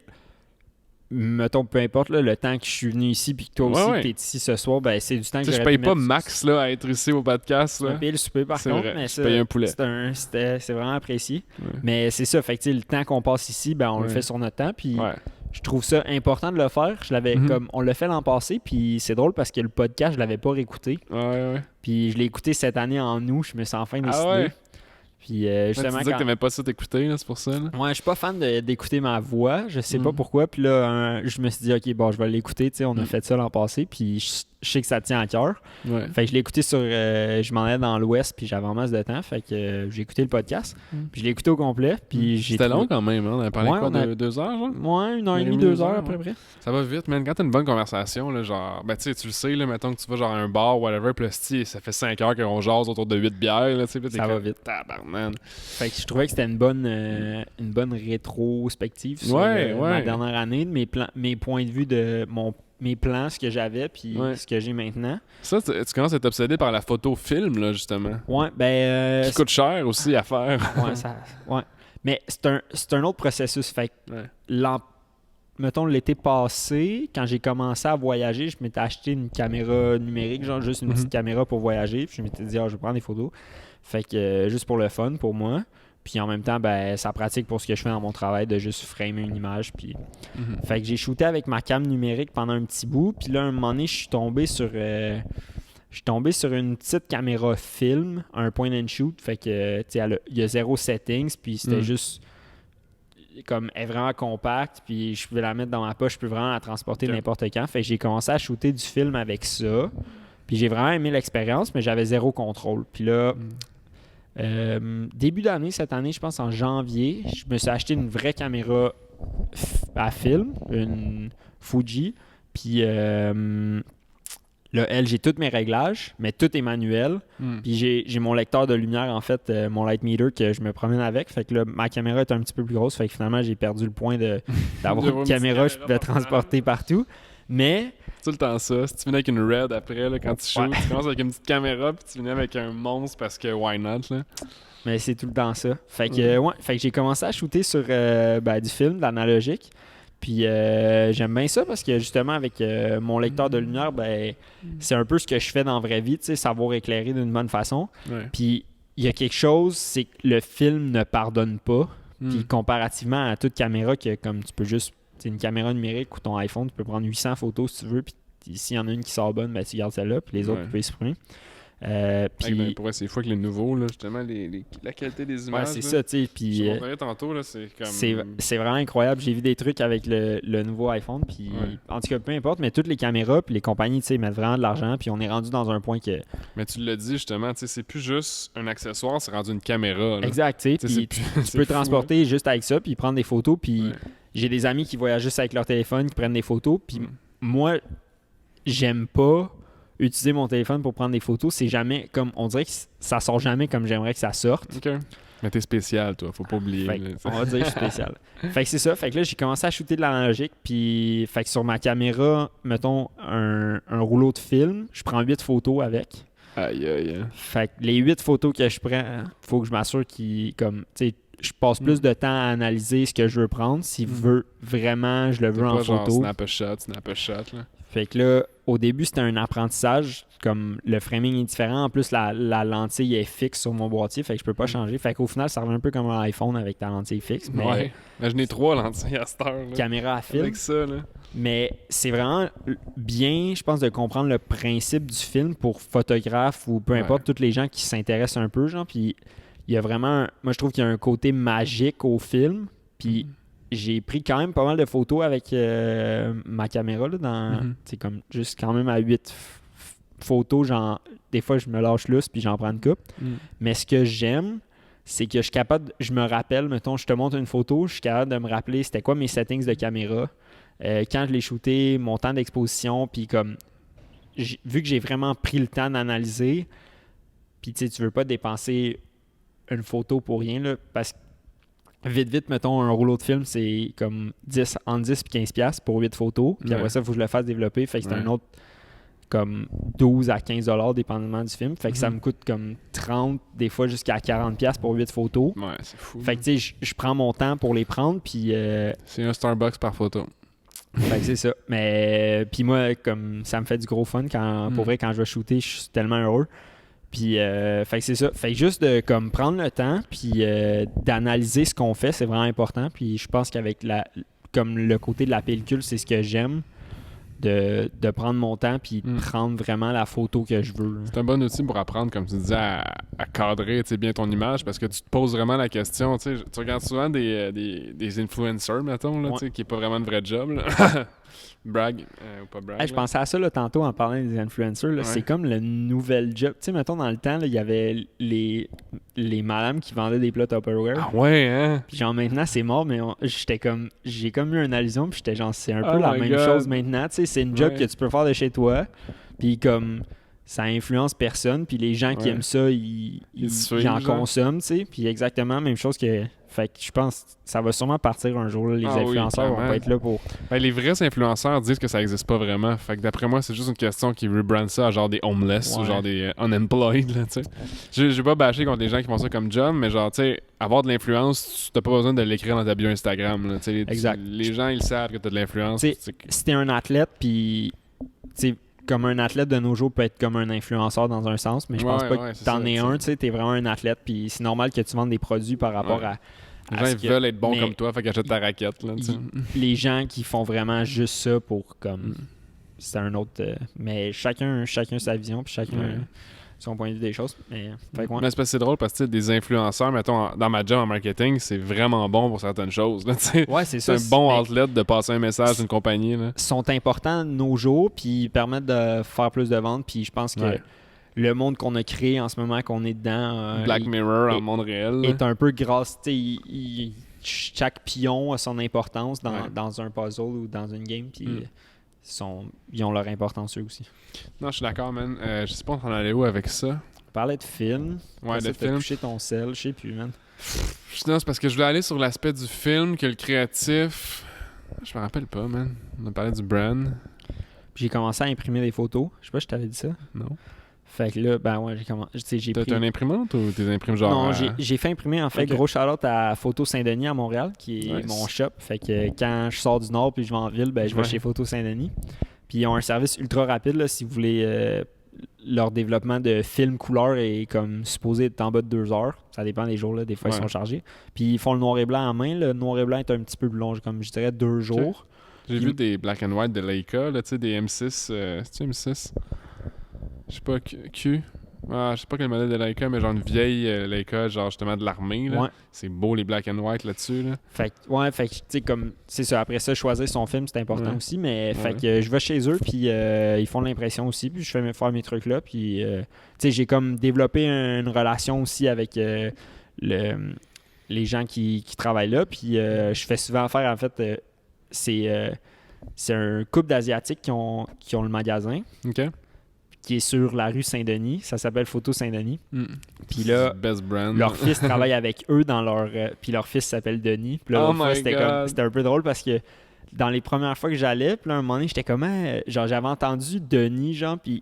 Mettons, peu importe là, le temps que je suis venu ici puis que toi aussi t'es ici ce soir, ben c'est du temps que je paye pas max là, à être ici au podcast. Je paye le souper par contre, vrai, mais je paye un poulet. C'est vraiment apprécié. Mais c'est ça, fait que le temps qu'on passe ici, ben on le fait sur notre temps. Puis je trouve ça important de le faire. Je l'avais comme on l'a fait l'an passé, puis c'est drôle parce que le podcast, je l'avais pas réécouté. Ouais. Puis je l'ai écouté cette année en août, je me suis enfin décidé. Ah ouais? Puis justement, tu disais que t'aimais pas ça t'écouter, là, c'est pour ça. Là. Ouais, je suis pas fan d'écouter ma voix. Je sais pas pourquoi. Puis là, je me suis dit, OK, bon, je vais l'écouter. Tu sais, on a fait ça l'an passé. Puis je sais que ça tient à cœur. Ouais. Fait que je l'ai écouté sur. Je m'en allais dans l'Ouest. Puis j'avais en masse de temps. Fait que j'ai écouté le podcast. Puis je l'ai écouté au complet. Puis C'était long quand même. Hein? On a parlé de 2 heures, genre? Ouais, 1h30, 2 heures à peu près. Ça va vite, man. Quand t'as une bonne conversation, là, genre, ben, tu sais, tu le sais, là, mettons que tu vas genre à un bar, whatever, puis là, ça fait 5 heures qu'on jase autour de 8 bières, là, tu sais, ça va vite. Tabarnak. Fait que je trouvais que c'était une bonne rétrospective sur ma dernière année, de mes points de vue de mes plans, ce que j'avais, puis ce que j'ai maintenant. Ça, tu commences à être obsédé par la photo-film, là, justement. Ouais, ben... qui coûte cher aussi à faire. Ouais. Mais c'est un autre processus. Fait que mettons, l'été passé, quand j'ai commencé à voyager, je m'étais acheté une caméra numérique, genre juste une petite caméra pour voyager, puis je m'étais dit, je vais prendre des photos. Fait que juste pour le fun, pour moi. Puis en même temps, ben ça pratique pour ce que je fais dans mon travail de juste framer une image. Puis... Fait que j'ai shooté avec ma cam numérique pendant un petit bout. Puis là, à un moment donné, je suis tombé sur une petite caméra film, un point and shoot. Fait que, tu sais, il y a 0 settings. Puis c'était juste comme, elle est vraiment compacte. Puis je pouvais la mettre dans ma poche. Je peux vraiment la transporter n'importe quand. Fait que j'ai commencé à shooter du film avec ça. Puis j'ai vraiment aimé l'expérience, mais j'avais 0 contrôle. Puis là... début d'année, cette année, je pense en janvier, je me suis acheté une vraie caméra à film, une Fuji. Puis là, j'ai tous mes réglages, mais tout est manuel. Puis j'ai mon lecteur de lumière, en fait, mon light meter que je me promène avec. Fait que là, ma caméra est un petit peu plus grosse. Fait que finalement, j'ai perdu le point d'avoir une caméra que je pouvais transporter partout. Mais... tout le temps ça. Si tu venais avec une Red après, là, quand tu shoots, tu commences avec une petite caméra puis tu venais avec un monstre parce que why not, là? Mais c'est tout le temps ça. Fait que, fait que j'ai commencé à shooter sur du film, de l'analogique. Puis j'aime bien ça parce que justement, avec mon lecteur de lumière, ben c'est un peu ce que je fais dans la vraie vie, tu sais, savoir éclairer d'une bonne façon. Puis il y a quelque chose, c'est que le film ne pardonne pas. Puis comparativement à toute caméra que comme tu peux juste... c'est une caméra numérique ou ton iPhone, tu peux prendre 800 photos si tu veux, puis s'il y en a une qui sort bonne, ben, tu gardes celle-là, puis les autres, tu peux les supprimer. Puis pour vrai, c'est fou que les nouveaux, là, justement, la qualité des images. Ouais, c'est ça, tu sais. Puis je montrerai tantôt, là, c'est comme... C'est vraiment incroyable. J'ai vu des trucs avec le nouveau iPhone, puis en tout cas, peu importe, mais toutes les caméras, puis les compagnies, tu sais, mettent vraiment de l'argent, puis on est rendu dans un point que... Mais tu l'as dit, justement, tu sais, c'est plus juste un accessoire, c'est rendu une caméra. Là. Exact, tu sais, tu peux transporter juste avec ça, puis prendre des photos, puis j'ai des amis qui voyagent juste avec leur téléphone, qui prennent des photos, puis moi, j'aime pas utiliser mon téléphone pour prendre des photos. C'est jamais comme... on dirait que ça sort jamais comme j'aimerais que ça sorte. OK. Mais t'es spécial, toi. Faut pas oublier. On va dire que je suis spécial. Fait que c'est ça. Fait que là, j'ai commencé à shooter de l'analogique. Puis, fait que sur ma caméra, mettons un rouleau de film, je prends 8 photos avec. Aïe. Fait que les 8 photos que je prends, faut que je m'assure qu'ils... comme, tu sais, je passe plus de temps à analyser ce que je veux prendre. Si vraiment je le veux en photo. Snap a shot, là. Fait que là, au début, c'était un apprentissage. Comme le framing est différent. En plus, la lentille est fixe sur mon boîtier. Fait que je peux pas changer. Fait qu'au final, ça revient un peu comme un iPhone avec ta lentille fixe. Mais ouais. Là, j'en ai 3 lentilles à cette heure. Là. Caméra à film. Avec ça, là. Mais c'est vraiment bien, je pense, de comprendre le principe du film pour photographe ou peu importe, tous les gens qui s'intéressent un peu, genre. Puis il y a vraiment... moi, je trouve qu'il y a un côté magique au film. Puis... j'ai pris quand même pas mal de photos avec ma caméra là, c'est comme juste quand même à 8 photos, genre des fois je me lâche lousse puis j'en prends une coupe. Mais ce que j'aime, c'est que je suis capable, je me rappelle, mettons, je te montre une photo, je suis capable de me rappeler c'était quoi mes settings de caméra, quand je l'ai shooté, mon temps d'exposition, puis comme vu que j'ai vraiment pris le temps d'analyser, puis tu sais, tu veux pas dépenser une photo pour rien là, parce que vite, mettons, un rouleau de film, c'est comme entre 10 et 15 $ pour 8 photos. Puis après ça, il faut que je le fasse développer. Fait que c'est un autre comme 12 à 15 $ dépendamment du film. Fait que ça me coûte comme 30, des fois jusqu'à 40 $ pour 8 photos. Ouais, c'est fou. Fait que tu sais, je prends mon temps pour les prendre. Puis c'est un Starbucks par photo. Fait que c'est ça. Mais puis moi, comme ça me fait du gros fun pour vrai, quand je vais shooter, je suis tellement heureux. Puis, fait que c'est ça. Fait que juste de comme, prendre le temps puis d'analyser ce qu'on fait, c'est vraiment important. Puis je pense qu'avec comme le côté de la pellicule, c'est ce que j'aime. De prendre mon temps puis de prendre vraiment la photo que je veux. C'est un bon outil pour apprendre, comme tu disais, à cadrer bien ton image parce que tu te poses vraiment la question. Tu regardes souvent des influencers, mettons, là, qui n'est pas vraiment de vrai job. Là. Brag ou pas brag. Je pensais à ça là, tantôt en parlant des influencers. Là, c'est comme le nouvel job. Tu sais, mettons, dans le temps, il y avait les madames qui vendaient des plats Tupperware. Ah ouais, hein? Puis genre maintenant, c'est mort, mais j'ai comme eu une allusion, puis j'étais genre, c'est un peu la même chose maintenant. Tu sais, c'est une job que tu peux faire de chez toi. Puis comme ça influence personne, puis les gens qui aiment ça, ils en consomment, tu sais. Puis exactement, même chose que... Fait que je pense que ça va sûrement partir un jour, là, les influenceurs vont pas être là pour... Ben, les vrais influenceurs disent que ça existe pas vraiment. Fait que d'après moi, c'est juste une question qui rebrand ça à genre des homeless ou genre des unemployed, là, tu sais. Je vais pas bâcher contre les gens qui font ça comme job, mais genre, tu sais, avoir de l'influence, tu n'as pas besoin de l'écrire dans ta bio Instagram, là, exact. Les gens, ils savent que tu as de l'influence. Si t'es un athlète, puis... Comme un athlète de nos jours peut être comme un influenceur dans un sens, mais je pense pas que t'en es un, tu sais, t'es vraiment un athlète, puis c'est normal que tu vendes des produits par rapport à les gens ils veulent être bons comme toi, fait qu'ils achètent ta raquette. Là, les gens qui font vraiment juste ça pour comme... C'est un autre... mais chacun sa vision, puis chacun son point de vue des choses. Mais c'est parce que c'est drôle parce que des influenceurs, mettons, dans ma job en marketing, c'est vraiment bon pour certaines choses. Là, c'est ça. C'est un bon outlet de passer un message d'une compagnie. Ils sont importants de nos jours, puis ils permettent de faire plus de ventes, puis je pense que le monde qu'on a créé en ce moment, qu'on est dedans... Black Mirror en monde réel. Est un peu grâce... chaque pion a son importance dans un puzzle ou dans une game, puis ils ont leur importance eux aussi. Non, je suis d'accord, man. Je sais pas on en allait où avec ça. On parlait de film. Ouais, de film. Touché ton sel, je sais plus, man. Non, c'est parce que je voulais aller sur l'aspect du film, que le créatif... Je me rappelle pas, man. On a parlé du brand. Puis j'ai commencé à imprimer des photos. Je sais pas si je t'avais dit ça. Non. Fait que là, ben ouais, j'ai commencé. T'as une imprimante ou t'es imprimes genre... Non, j'ai fait imprimer, en fait, gros shout-out à Photo Saint-Denis à Montréal, qui est mon shop. Fait que quand je sors du Nord puis je vais en ville, ben je vais chez Photo Saint-Denis. Puis ils ont un service ultra rapide, là, si vous voulez... leur développement de film couleur est comme supposé être en bas de 2 heures. Ça dépend des jours, là. Des fois, ils sont chargés. Puis ils font le noir et blanc en main. Le noir et blanc est un petit peu plus long, comme je dirais 2 jours. J'ai vu des black and white de Leica, là, tu sais, des M6. C'est-tu M6? Je sais pas, Q. Je sais pas quel modèle de Leica, mais genre une vieille Leica, genre justement de l'armée. Là. C'est beau les black and white là-dessus. Là. Fait que tu sais, comme c'est ça. Après ça, choisir son film, c'est important aussi. Mais fait que je vais chez eux, puis ils font l'impression aussi, puis je fais faire mes trucs là. Puis tu sais, j'ai comme développé une relation aussi avec les gens qui travaillent là. Puis je fais souvent affaire, en fait, c'est un couple d'Asiatiques qui ont le magasin. OK. Qui est sur la rue Saint-Denis. Ça s'appelle Photo Saint-Denis. Puis là, best brand. Leur fils travaille avec eux dans leur... puis leur fils s'appelle Denis. Puis là, c'était un peu drôle parce que dans les premières fois que j'allais, puis là, un moment donné, j'étais comme... genre, j'avais entendu Denis, genre, puis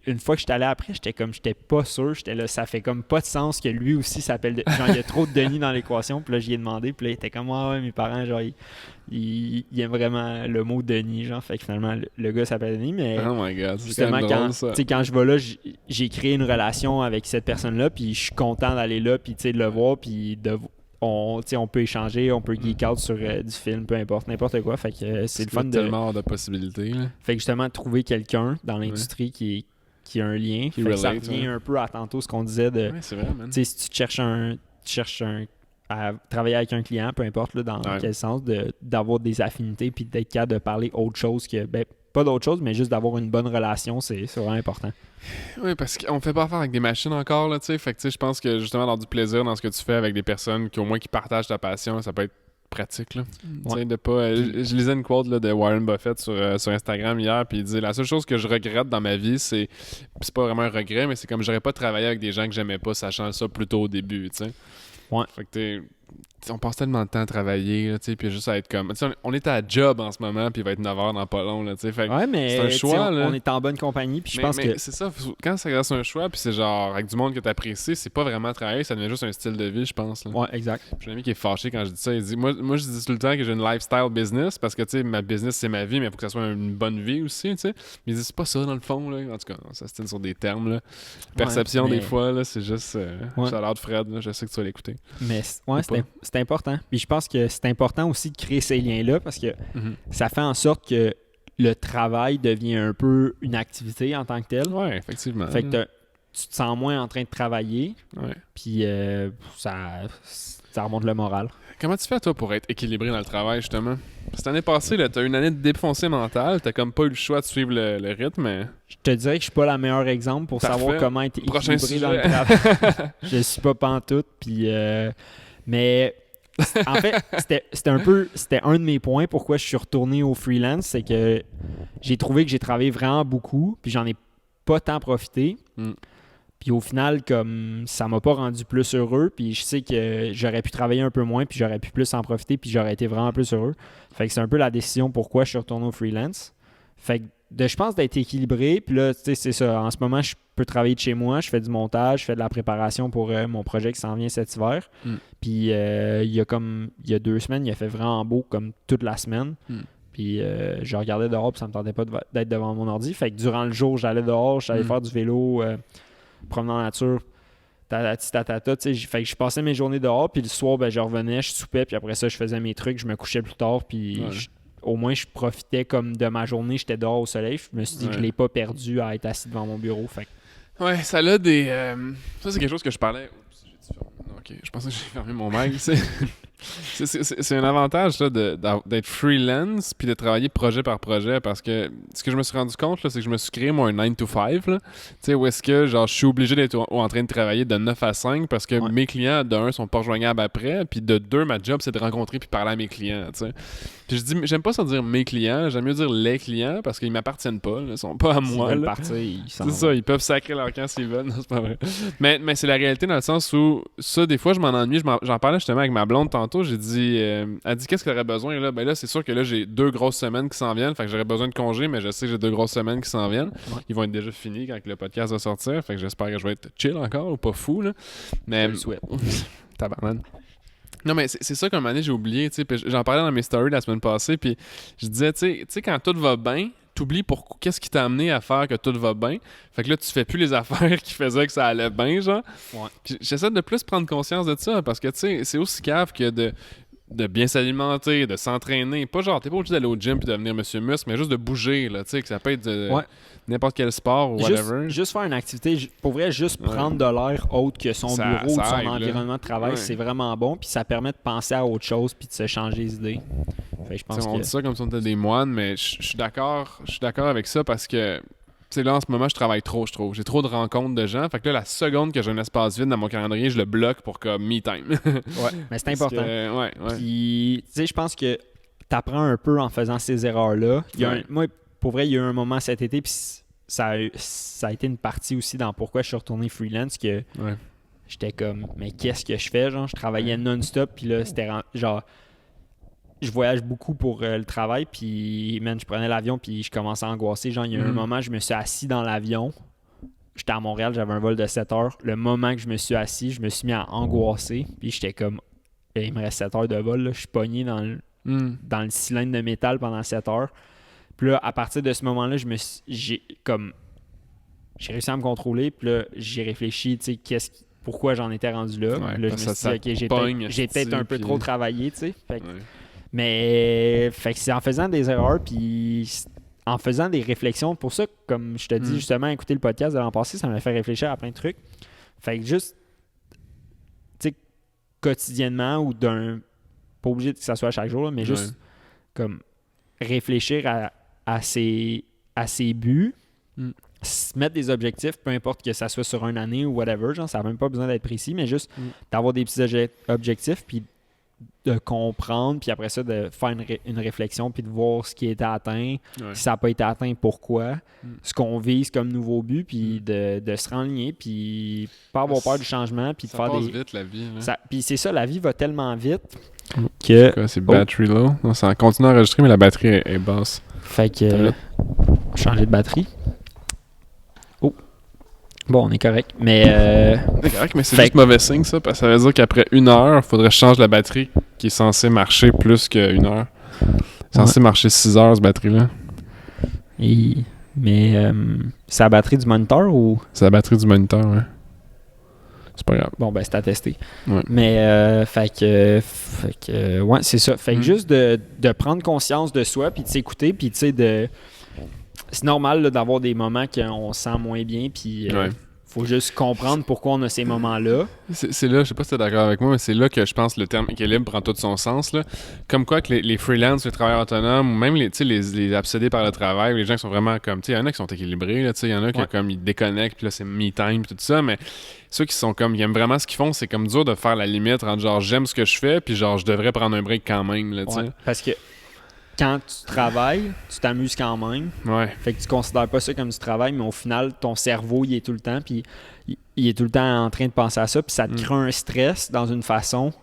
une fois que j'étais allé après, j'étais pas sûr. J'étais là, ça fait comme pas de sens que lui aussi s'appelle... Genre, il y a trop de Denis dans l'équation. Puis là, j'y ai demandé. Puis là, il était comme, ouais, mes parents, genre, il aime vraiment le mot Denis, genre. Fait que finalement, le gars s'appelle Denis, mais... Oh my God, c'est justement, quand je vais là, j'ai créé une relation avec cette personne-là, puis je suis content d'aller là, puis de le voir, puis on peut échanger, on peut geek out sur du film, peu importe, n'importe quoi. Fait que c'est le fun tellement de possibilités. Là. Fait que justement, trouver quelqu'un dans l'industrie qui a un lien. Ça revient un peu à tantôt ce qu'on disait de... Ouais, c'est vrai, man. Si tu cherches à travailler avec un client, peu importe là, dans quel sens, d'avoir des affinités puis d'être capable de parler autre chose que... Ben, pas d'autre chose, mais juste d'avoir une bonne relation, c'est vraiment important. Oui, parce qu'on fait pas affaire avec des machines encore, là, tu sais. Fait que, tu sais, je pense que justement, avoir du plaisir dans ce que tu fais avec des personnes qui, au moins, qui partagent ta passion, ça peut être pratique, là. Tu sais, de pas... je lisais une quote là, de Warren Buffett sur Instagram hier, puis il dit « La seule chose que je regrette dans ma vie, c'est... » Puis c'est pas vraiment un regret, mais c'est comme j'aurais pas travaillé avec des gens que j'aimais pas, sachant ça plus tôt au début, tu sais. Ouais. Fait que on passe tellement de temps à travailler, là, puis juste à être comme... On est à job en ce moment, puis il va être 9h dans pas long, là, fait mais c'est un choix, là. On est en bonne compagnie, puis je pense que... c'est ça, quand ça reste un choix, puis c'est genre avec du monde que t'apprécies, c'est pas vraiment travailler, ça devient juste un style de vie, je pense. Là. Ouais, exact. J'ai un ami qui est fâché quand je dis ça, il dit... Moi je dis tout le temps que j'ai une lifestyle business, parce que, tu sais, ma business, c'est ma vie, mais il faut que ça soit une bonne vie aussi, tu sais. Mais il dit, c'est pas ça, dans le fond, là. En tout cas, ça se tient sur des termes, là. Perception, des fois, là, c'est juste... Shout-out Fred, là, je sais que tu vas l'écouter. Mais, c'est C'est important. Puis je pense que c'est important aussi de créer ces liens-là parce que ça fait en sorte que le travail devient un peu une activité en tant que telle. Ouais, effectivement. Fait que tu te sens moins en train de travailler. Ouais. Puis ça remonte le moral. Comment tu fais, toi, pour être équilibré dans le travail, justement? Cette année passée, tu as eu une année de défoncé mental. Tu comme pas eu le choix de suivre le rythme. Mais... Je te dirais que je suis pas le meilleur exemple pour savoir comment être équilibré dans le travail. Je suis pas pantoute. Puis, mais en fait, c'était un de mes points pourquoi je suis retourné au freelance. C'est que j'ai trouvé que j'ai travaillé vraiment beaucoup. Puis j'en ai pas tant profité. Puis au final, comme ça m'a pas rendu plus heureux, puis je sais que j'aurais pu travailler un peu moins, puis j'aurais pu plus en profiter, puis j'aurais été vraiment plus heureux. Fait que c'est un peu la décision pourquoi je suis retourné au freelance. Fait que je pense d'être équilibré, puis là, tu sais, c'est ça. En ce moment, je peux travailler de chez moi, je fais du montage, je fais de la préparation pour mon projet qui s'en vient cet hiver. Puis il y a 2 semaines, il a fait vraiment beau comme toute la semaine. Puis je regardais dehors, puis ça me tentait pas d'être devant mon ordi. Fait que durant le jour, j'allais dehors, j'allais faire du vélo, promener dans la nature, tatata, tu sais. Fait que je passais mes journées dehors, puis le soir, je revenais, je soupais, puis après ça, je faisais mes trucs, je me couchais plus tard, puis au moins, je profitais comme de ma journée, j'étais dehors au soleil. Je me suis dit que je l'ai pas perdu à être assis devant mon bureau. Fait. Ouais, ça a des... Ça, c'est quelque chose que je parlais... Ok, je pensais que j'ai fermé mon mic. C'est un avantage là, d'être freelance puis de travailler projet par projet parce que ce que je me suis rendu compte, là, c'est que je me suis créé moi un 9 to 5 là, où est-ce que genre, je suis obligé d'être en train de travailler de 9 à 5 parce que mes clients, de 1, sont pas rejoignables après, puis de 2, ma job, c'est de rencontrer puis parler à mes clients. T'sais. Puis je dis, j'aime pas ça dire mes clients, j'aime mieux dire les clients parce qu'ils m'appartiennent pas, là, ils sont pas à moi. Ils veulent partir, c'est ça, ils peuvent sacrer leur camp s'ils veulent, non, c'est pas vrai. Mais c'est la réalité dans le sens où ça, des fois, je m'en ennuie, j'en parlais justement avec ma blonde tantôt, j'ai dit, elle dit qu'est-ce qu'elle aurait besoin là? Ben là, c'est sûr que là, j'ai 2 grosses semaines qui s'en viennent, fait que j'aurais besoin de congé, mais je sais que j'ai 2 grosses semaines qui s'en viennent. Ouais. Ils vont être déjà finis quand le podcast va sortir, fait que j'espère que je vais être chill encore ou pas fou, là. Mais... Je le souhaite. Tabarnak. Non, mais c'est ça qu'un moment donné, j'ai oublié, tu sais, j'en parlais dans mes stories la semaine passée, puis je disais, tu sais, quand tout va bien, t'oublies qu'est-ce qui t'a amené à faire que tout va bien. Fait que là, tu fais plus les affaires qui faisaient que ça allait bien, genre. Ouais. Puis j'essaie de plus prendre conscience de ça, parce que, tu sais, c'est aussi cave que de bien s'alimenter, de s'entraîner. Pas genre, t'es pas obligé d'aller au gym puis de devenir Monsieur Muscle, mais juste de bouger, là, tu sais, que ça peut être n'importe quel sport ou whatever. Juste faire une activité, pour vrai, juste prendre de l'air autre que son bureau ou son environnement de travail, c'est vraiment bon, puis ça permet de penser à autre chose puis de se changer les idées. Fait, je pense on dit ça comme si on était des moines, mais je suis d'accord avec ça parce que là, en ce moment, je travaille trop, je trouve. J'ai trop de rencontres de gens. Fait que là, la seconde que j'ai un espace vide dans mon calendrier, je le bloque pour comme me time. Ouais, mais c'est important. Puis, tu sais, je pense que t'apprends un peu en faisant ces erreurs-là. Moi, pour vrai, il y a eu un moment cet été, puis ça a été une partie aussi dans pourquoi je suis retourné freelance, que j'étais comme, mais qu'est-ce que je fais? Genre, je travaillais non-stop, puis là, c'était genre... Je voyage beaucoup pour le travail, puis je prenais l'avion, puis je commençais à angoisser. Genre, il y a un moment, je me suis assis dans l'avion. J'étais à Montréal, j'avais un vol de 7 heures. Le moment que je me suis assis, je me suis mis à angoisser, puis j'étais comme, il me reste 7 heures de vol, là. Je suis pogné dans le cylindre de métal pendant 7 heures. Puis là, à partir de ce moment-là, j'ai réussi à me contrôler, puis là, j'ai réfléchi, tu sais, pourquoi j'en étais rendu là. Ouais, là, je me suis dit, OK, j'ai peut-être un peu trop travaillé, tu sais. Mais c'est en faisant des erreurs puis en faisant des réflexions. Pour ça, comme je te dis justement, écouter le podcast de l'an passé, ça m'a fait réfléchir à plein de trucs. Fait que juste, tu sais, quotidiennement ou pas obligé que ça soit chaque jour, là, mais juste comme réfléchir à ses buts, se mettre des objectifs, peu importe que ça soit sur une année ou whatever, genre, ça n'a même pas besoin d'être précis, mais juste d'avoir des petits objectifs puis de comprendre, puis après ça, de faire une réflexion, puis de voir ce qui a été atteint, si ça n'a pas été atteint, pourquoi, ce qu'on vise comme nouveau but, puis de se renligner, puis pas avoir peur du changement, puis de faire passe vite, la vie. Puis c'est ça, la vie va tellement vite que... C'est battery low. Non, ça continue à enregistrer, mais la batterie est basse. Fait que... changer de batterie. Bon, on est correct, mais... C'est correct, mais c'est juste mauvais signe, ça, parce que ça veut dire qu'après 1 heure, il faudrait changer la batterie qui est censée marcher plus qu'1 heure. C'est censé marcher 6 heures, cette batterie-là. Mais c'est la batterie du moniteur ou... C'est la batterie du moniteur, ouais. C'est pas grave. Bon, ben, c'est à tester. Ouais. Mais, ouais, c'est ça. Fait que juste de prendre conscience de soi, puis de s'écouter, puis tu sais, c'est normal là, d'avoir des moments qu'on se sent moins bien, puis faut juste comprendre pourquoi on a ces moments-là. C'est là, je sais pas si t'es d'accord avec moi, mais c'est là que je pense que le terme équilibre prend tout son sens. Là. Comme quoi que les freelances, les travailleurs autonomes, ou même les obsédés par le travail, les gens qui sont vraiment comme, tu sais, il y en a qui sont équilibrés, il y en a qui comme ils déconnectent, puis là c'est me time, puis tout ça, mais ceux qui sont comme, ils aiment vraiment ce qu'ils font, c'est comme dur de faire la limite entre genre j'aime ce que je fais, puis genre je devrais prendre un break quand même, là, tu sais. Parce que quand tu travailles, tu t'amuses quand même. Ouais. Fait que tu considères pas ça comme du travail, mais au final, ton cerveau, il est tout le temps, puis il est tout le temps en train de penser à ça, puis ça te crée un stress dans une façon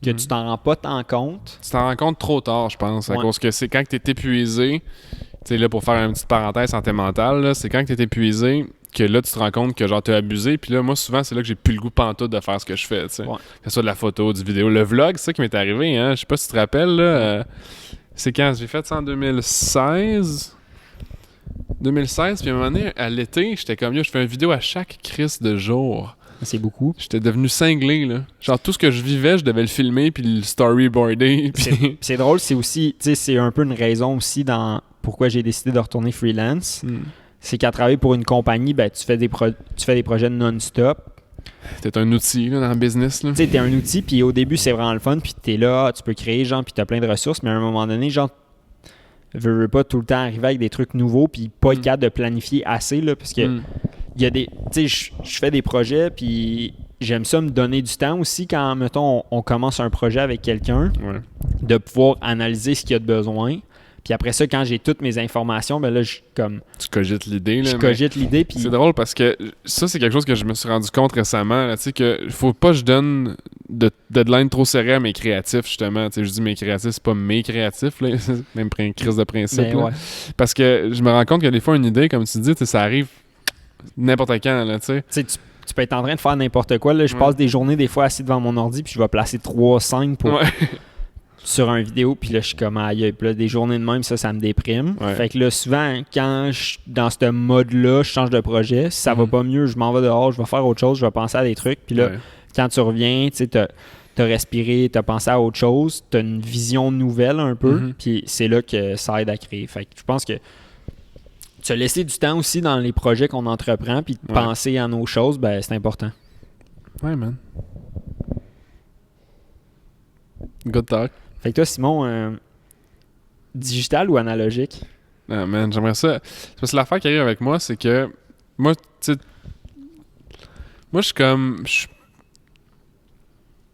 que tu t'en rends pas tant compte. Tu t'en rends compte trop tard, je pense, à cause que c'est quand tu es épuisé, tu sais, là, pour faire une petite parenthèse santé mentale, là, c'est quand tu es épuisé que là, tu te rends compte que genre t'as abusé, puis là, moi, souvent, c'est là que j'ai plus le goût pantoute de faire ce que je fais, tu sais. Que ce soit de la photo, du vidéo. Le vlog, c'est ça qui m'est arrivé, hein. Je sais pas si tu te rappelles, là. C'est quand j'ai fait ça en 2016. 2016, puis à un moment donné, à l'été, j'étais comme yo, je fais une vidéo à chaque crise de jour. C'est beaucoup. J'étais devenu cinglé, là. Genre, tout ce que je vivais, je devais le filmer puis le storyboarder. Puis... C'est drôle, c'est aussi, tu sais, c'est un peu une raison aussi dans pourquoi j'ai décidé de retourner freelance. C'est qu'à travailler pour une compagnie, ben, tu fais des projets non-stop. T'es un outil là, dans le business. Tu sais, t'es un outil, puis au début, c'est vraiment le fun, puis t'es là, tu peux créer, genre, puis t'as plein de ressources, mais à un moment donné, genre, veux pas tout le temps arriver avec des trucs nouveaux, puis pas être capable de planifier assez, là, parce que il y a des... Tu sais, je fais des projets, puis j'aime ça me donner du temps aussi quand, mettons, on commence un projet avec quelqu'un, de pouvoir analyser ce qu'il y a de besoin. Puis après ça, quand j'ai toutes mes informations, ben là, tu cogites l'idée. Là, je cogite l'idée. Puis... C'est drôle parce que ça, c'est quelque chose que je me suis rendu compte récemment. Tu sais, que faut pas que je donne de deadline trop serré à mes créatifs, justement. Tu sais, je dis mes créatifs, c'est pas mes créatifs, là. Même une crise de principe. Ben, ouais. Parce que je me rends compte que des fois, une idée, comme tu dis, ça arrive n'importe quand, là, tu sais. Tu peux être en train de faire n'importe quoi. Là. Je passe des journées, des fois, assis devant mon ordi, puis je vais placer 3-5 pour... sur un vidéo, puis là, je suis comme aïe. Puis là, des journées de même, ça me déprime. Fait que là, souvent, quand je suis dans ce mode-là, je change de projet. Si ça va pas mieux, je m'en vais dehors, je vais faire autre chose, je vais penser à des trucs. Puis là, quand tu reviens, tu sais, t'as respiré, t'as pensé à autre chose, t'as une vision nouvelle un peu, puis c'est là que ça aide à créer. Fait que je pense que se laisser du temps aussi dans les projets qu'on entreprend, puis de penser à nos choses, ben c'est important. Ouais, man. Good talk. Fait que toi, Simon, digital ou analogique? Ah, man, j'aimerais ça. C'est parce que l'affaire qui arrive avec moi, c'est que moi, tu sais, moi, je suis comme...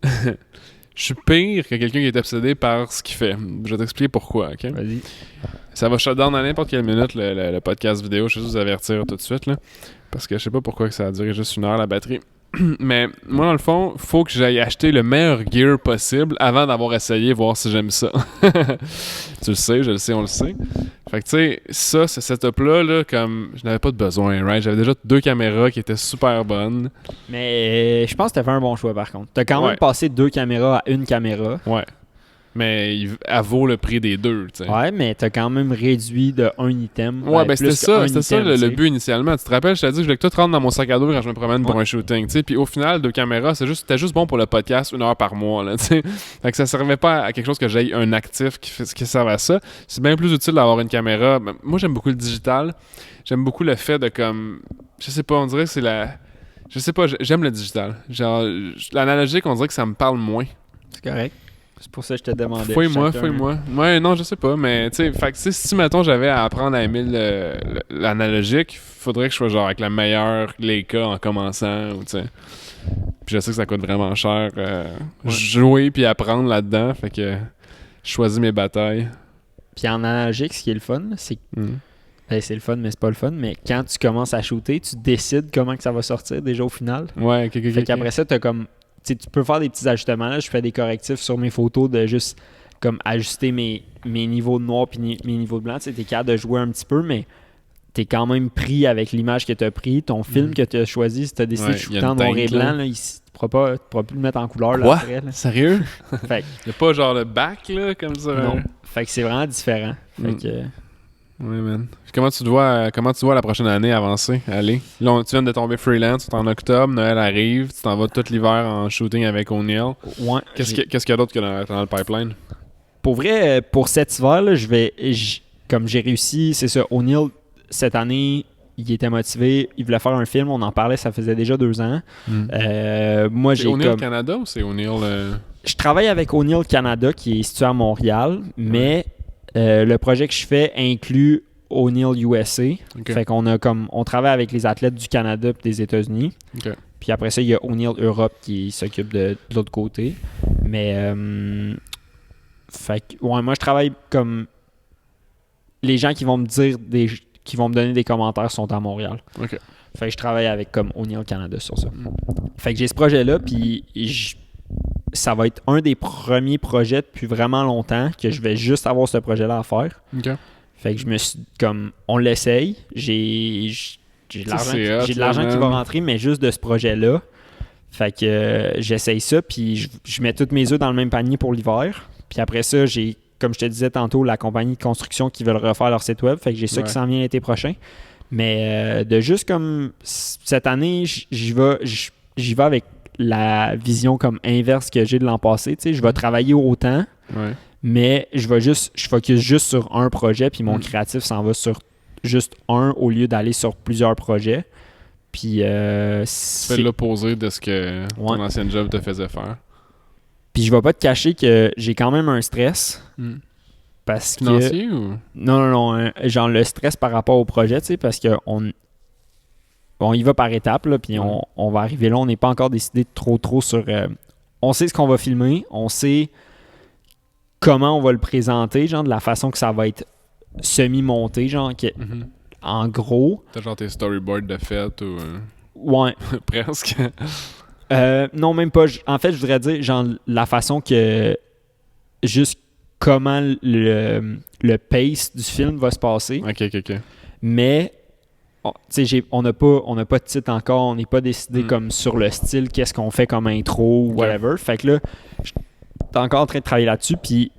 Je suis pire que quelqu'un qui est obsédé par ce qu'il fait. Je vais t'expliquer pourquoi, OK? Vas-y. Ça va shutdown à n'importe quelle minute, le podcast vidéo. Je vais juste vous avertir tout de suite, là. Parce que je sais pas pourquoi que ça a duré juste 1 heure, la batterie. Mais moi, dans le fond, faut que j'aille acheter le meilleur gear possible avant d'avoir essayé, voir si j'aime ça. Tu le sais, je le sais, on le sait. Fait que tu sais, ce setup-là, là, comme je n'avais pas de besoin, right? J'avais déjà 2 caméras qui étaient super bonnes. Mais je pense que t'as fait un bon choix, par contre. T'as quand même passé 2 caméras à 1 caméra. Ouais. Mais elle vaut le prix des 2, tu sais. Ouais, mais t'as quand même réduit de 1 item. Ouais, ben c'était ça le but initialement. Tu te rappelles, je t'ai dit que je voulais que tout rentre dans mon sac à dos quand je me promène pour un shooting, tu sais. Puis au final, 2 caméras, c'était juste bon pour le podcast 1 heure par mois, là, tu sais. Fait que ça servait pas à quelque chose que j'aille un actif qui serve à ça. C'est bien plus utile d'avoir une caméra. Moi, j'aime beaucoup le digital. J'aime beaucoup le fait de comme... Je sais pas, on dirait que c'est la... Je sais pas, j'aime le digital. Genre, l'analogique, on dirait que ça me parle moins. C'est correct. C'est pour ça que je te demandais. Fouille-moi. Ouais, non, je sais pas, mais tu sais, si mettons j'avais à apprendre à aimer l'analogique, faudrait que je sois genre avec la meilleure Leica en commençant, ou tu sais. Puis je sais que ça coûte vraiment cher jouer puis apprendre là-dedans, fait que je choisis mes batailles. Puis en analogique, ce qui est le fun, c'est que ben, c'est le fun, mais c'est pas le fun, mais quand tu commences à shooter, tu décides comment que ça va sortir déjà au final. Ouais, fait qu'après ça, t'as comme... Tu peux faire des petits ajustements. Là, je fais des correctifs sur mes photos de juste comme ajuster mes niveaux de noir puis mes niveaux de blanc. Tu es capable de jouer un petit peu, mais tu es quand même pris avec l'image que tu as pris. Ton film que tu as choisi, si tu as décidé de shooter en noir et blanc, là, tu ne pourras plus le mettre en couleur. Là, après, là. Sérieux? Fait il n'y a pas genre le back là, comme ça? Non. Fait que c'est vraiment différent. Fait que... Oui, man. Comment tu te vois la prochaine année avancer? Allez. Là, tu viens de tomber freelance, en octobre, Noël arrive, tu t'en vas tout l'hiver en shooting avec O'Neill. Ouais. Qu'est-ce qu'il y a d'autre que dans le pipeline? Pour vrai, pour cet hiver, là, comme j'ai réussi, c'est ça, O'Neill, cette année, il était motivé, il voulait faire un film, on en parlait, ça faisait déjà 2 ans. Moi, C'est O'Neill Canada ou c'est O'Neill... Je travaille avec O'Neill Canada, qui est situé à Montréal, mais le projet que je fais inclut O'Neill USA. Okay. Fait qu'on a on travaille avec les athlètes du Canada et des États-Unis. Okay. Puis après ça, il y a O'Neill Europe qui s'occupe de l'autre côté. Mais fait que, ouais, moi je travaille comme les gens qui vont me dire qui vont me donner des commentaires sont à Montréal. Okay. Fait que je travaille avec comme O'Neill Canada sur ça. Fait que j'ai ce projet-là, puis ça va être un des premiers projets depuis vraiment longtemps que je vais juste avoir ce projet-là à faire. Okay. Fait que je me suis comme on l'essaye. J'ai de l'argent qui va rentrer, mais juste de ce projet-là. Fait que j'essaye ça, puis je mets tous mes œufs dans le même panier pour l'hiver. Puis après ça, j'ai, comme je te disais tantôt, la compagnie de construction qui veulent refaire leur site web. Fait que j'ai ça qui s'en vient l'été prochain. Mais de juste comme cette année, j'y vais avec la vision comme inverse que j'ai de l'an passé. Tu sais, je vais travailler autant, mais je focus juste sur un projet, puis mon créatif s'en va sur juste un au lieu d'aller sur plusieurs projets. Puis c'est l'opposé de ce que ton ancien job te faisait faire. Puis je vais pas te cacher que j'ai quand même un stress. Parce financier que... ou? Non, genre le stress par rapport au projet, tu sais, parce qu'on y va par étapes, là, puis on va arriver là. On n'est pas encore décidé trop sur... on sait ce qu'on va filmer, on sait comment on va le présenter, genre de la façon que ça va être semi-monté, genre que, en gros... T'as genre tes storyboards de fête ou... Ouais. Presque. Non, même pas. En fait, je voudrais dire, genre, la façon que... Juste comment le pace du film va se passer. OK. Mais, on n'a pas de titre encore. On n'est pas décidé comme sur le style, qu'est-ce qu'on fait comme intro ou whatever. Fait que là, je suis encore en train de travailler là-dessus. Puis,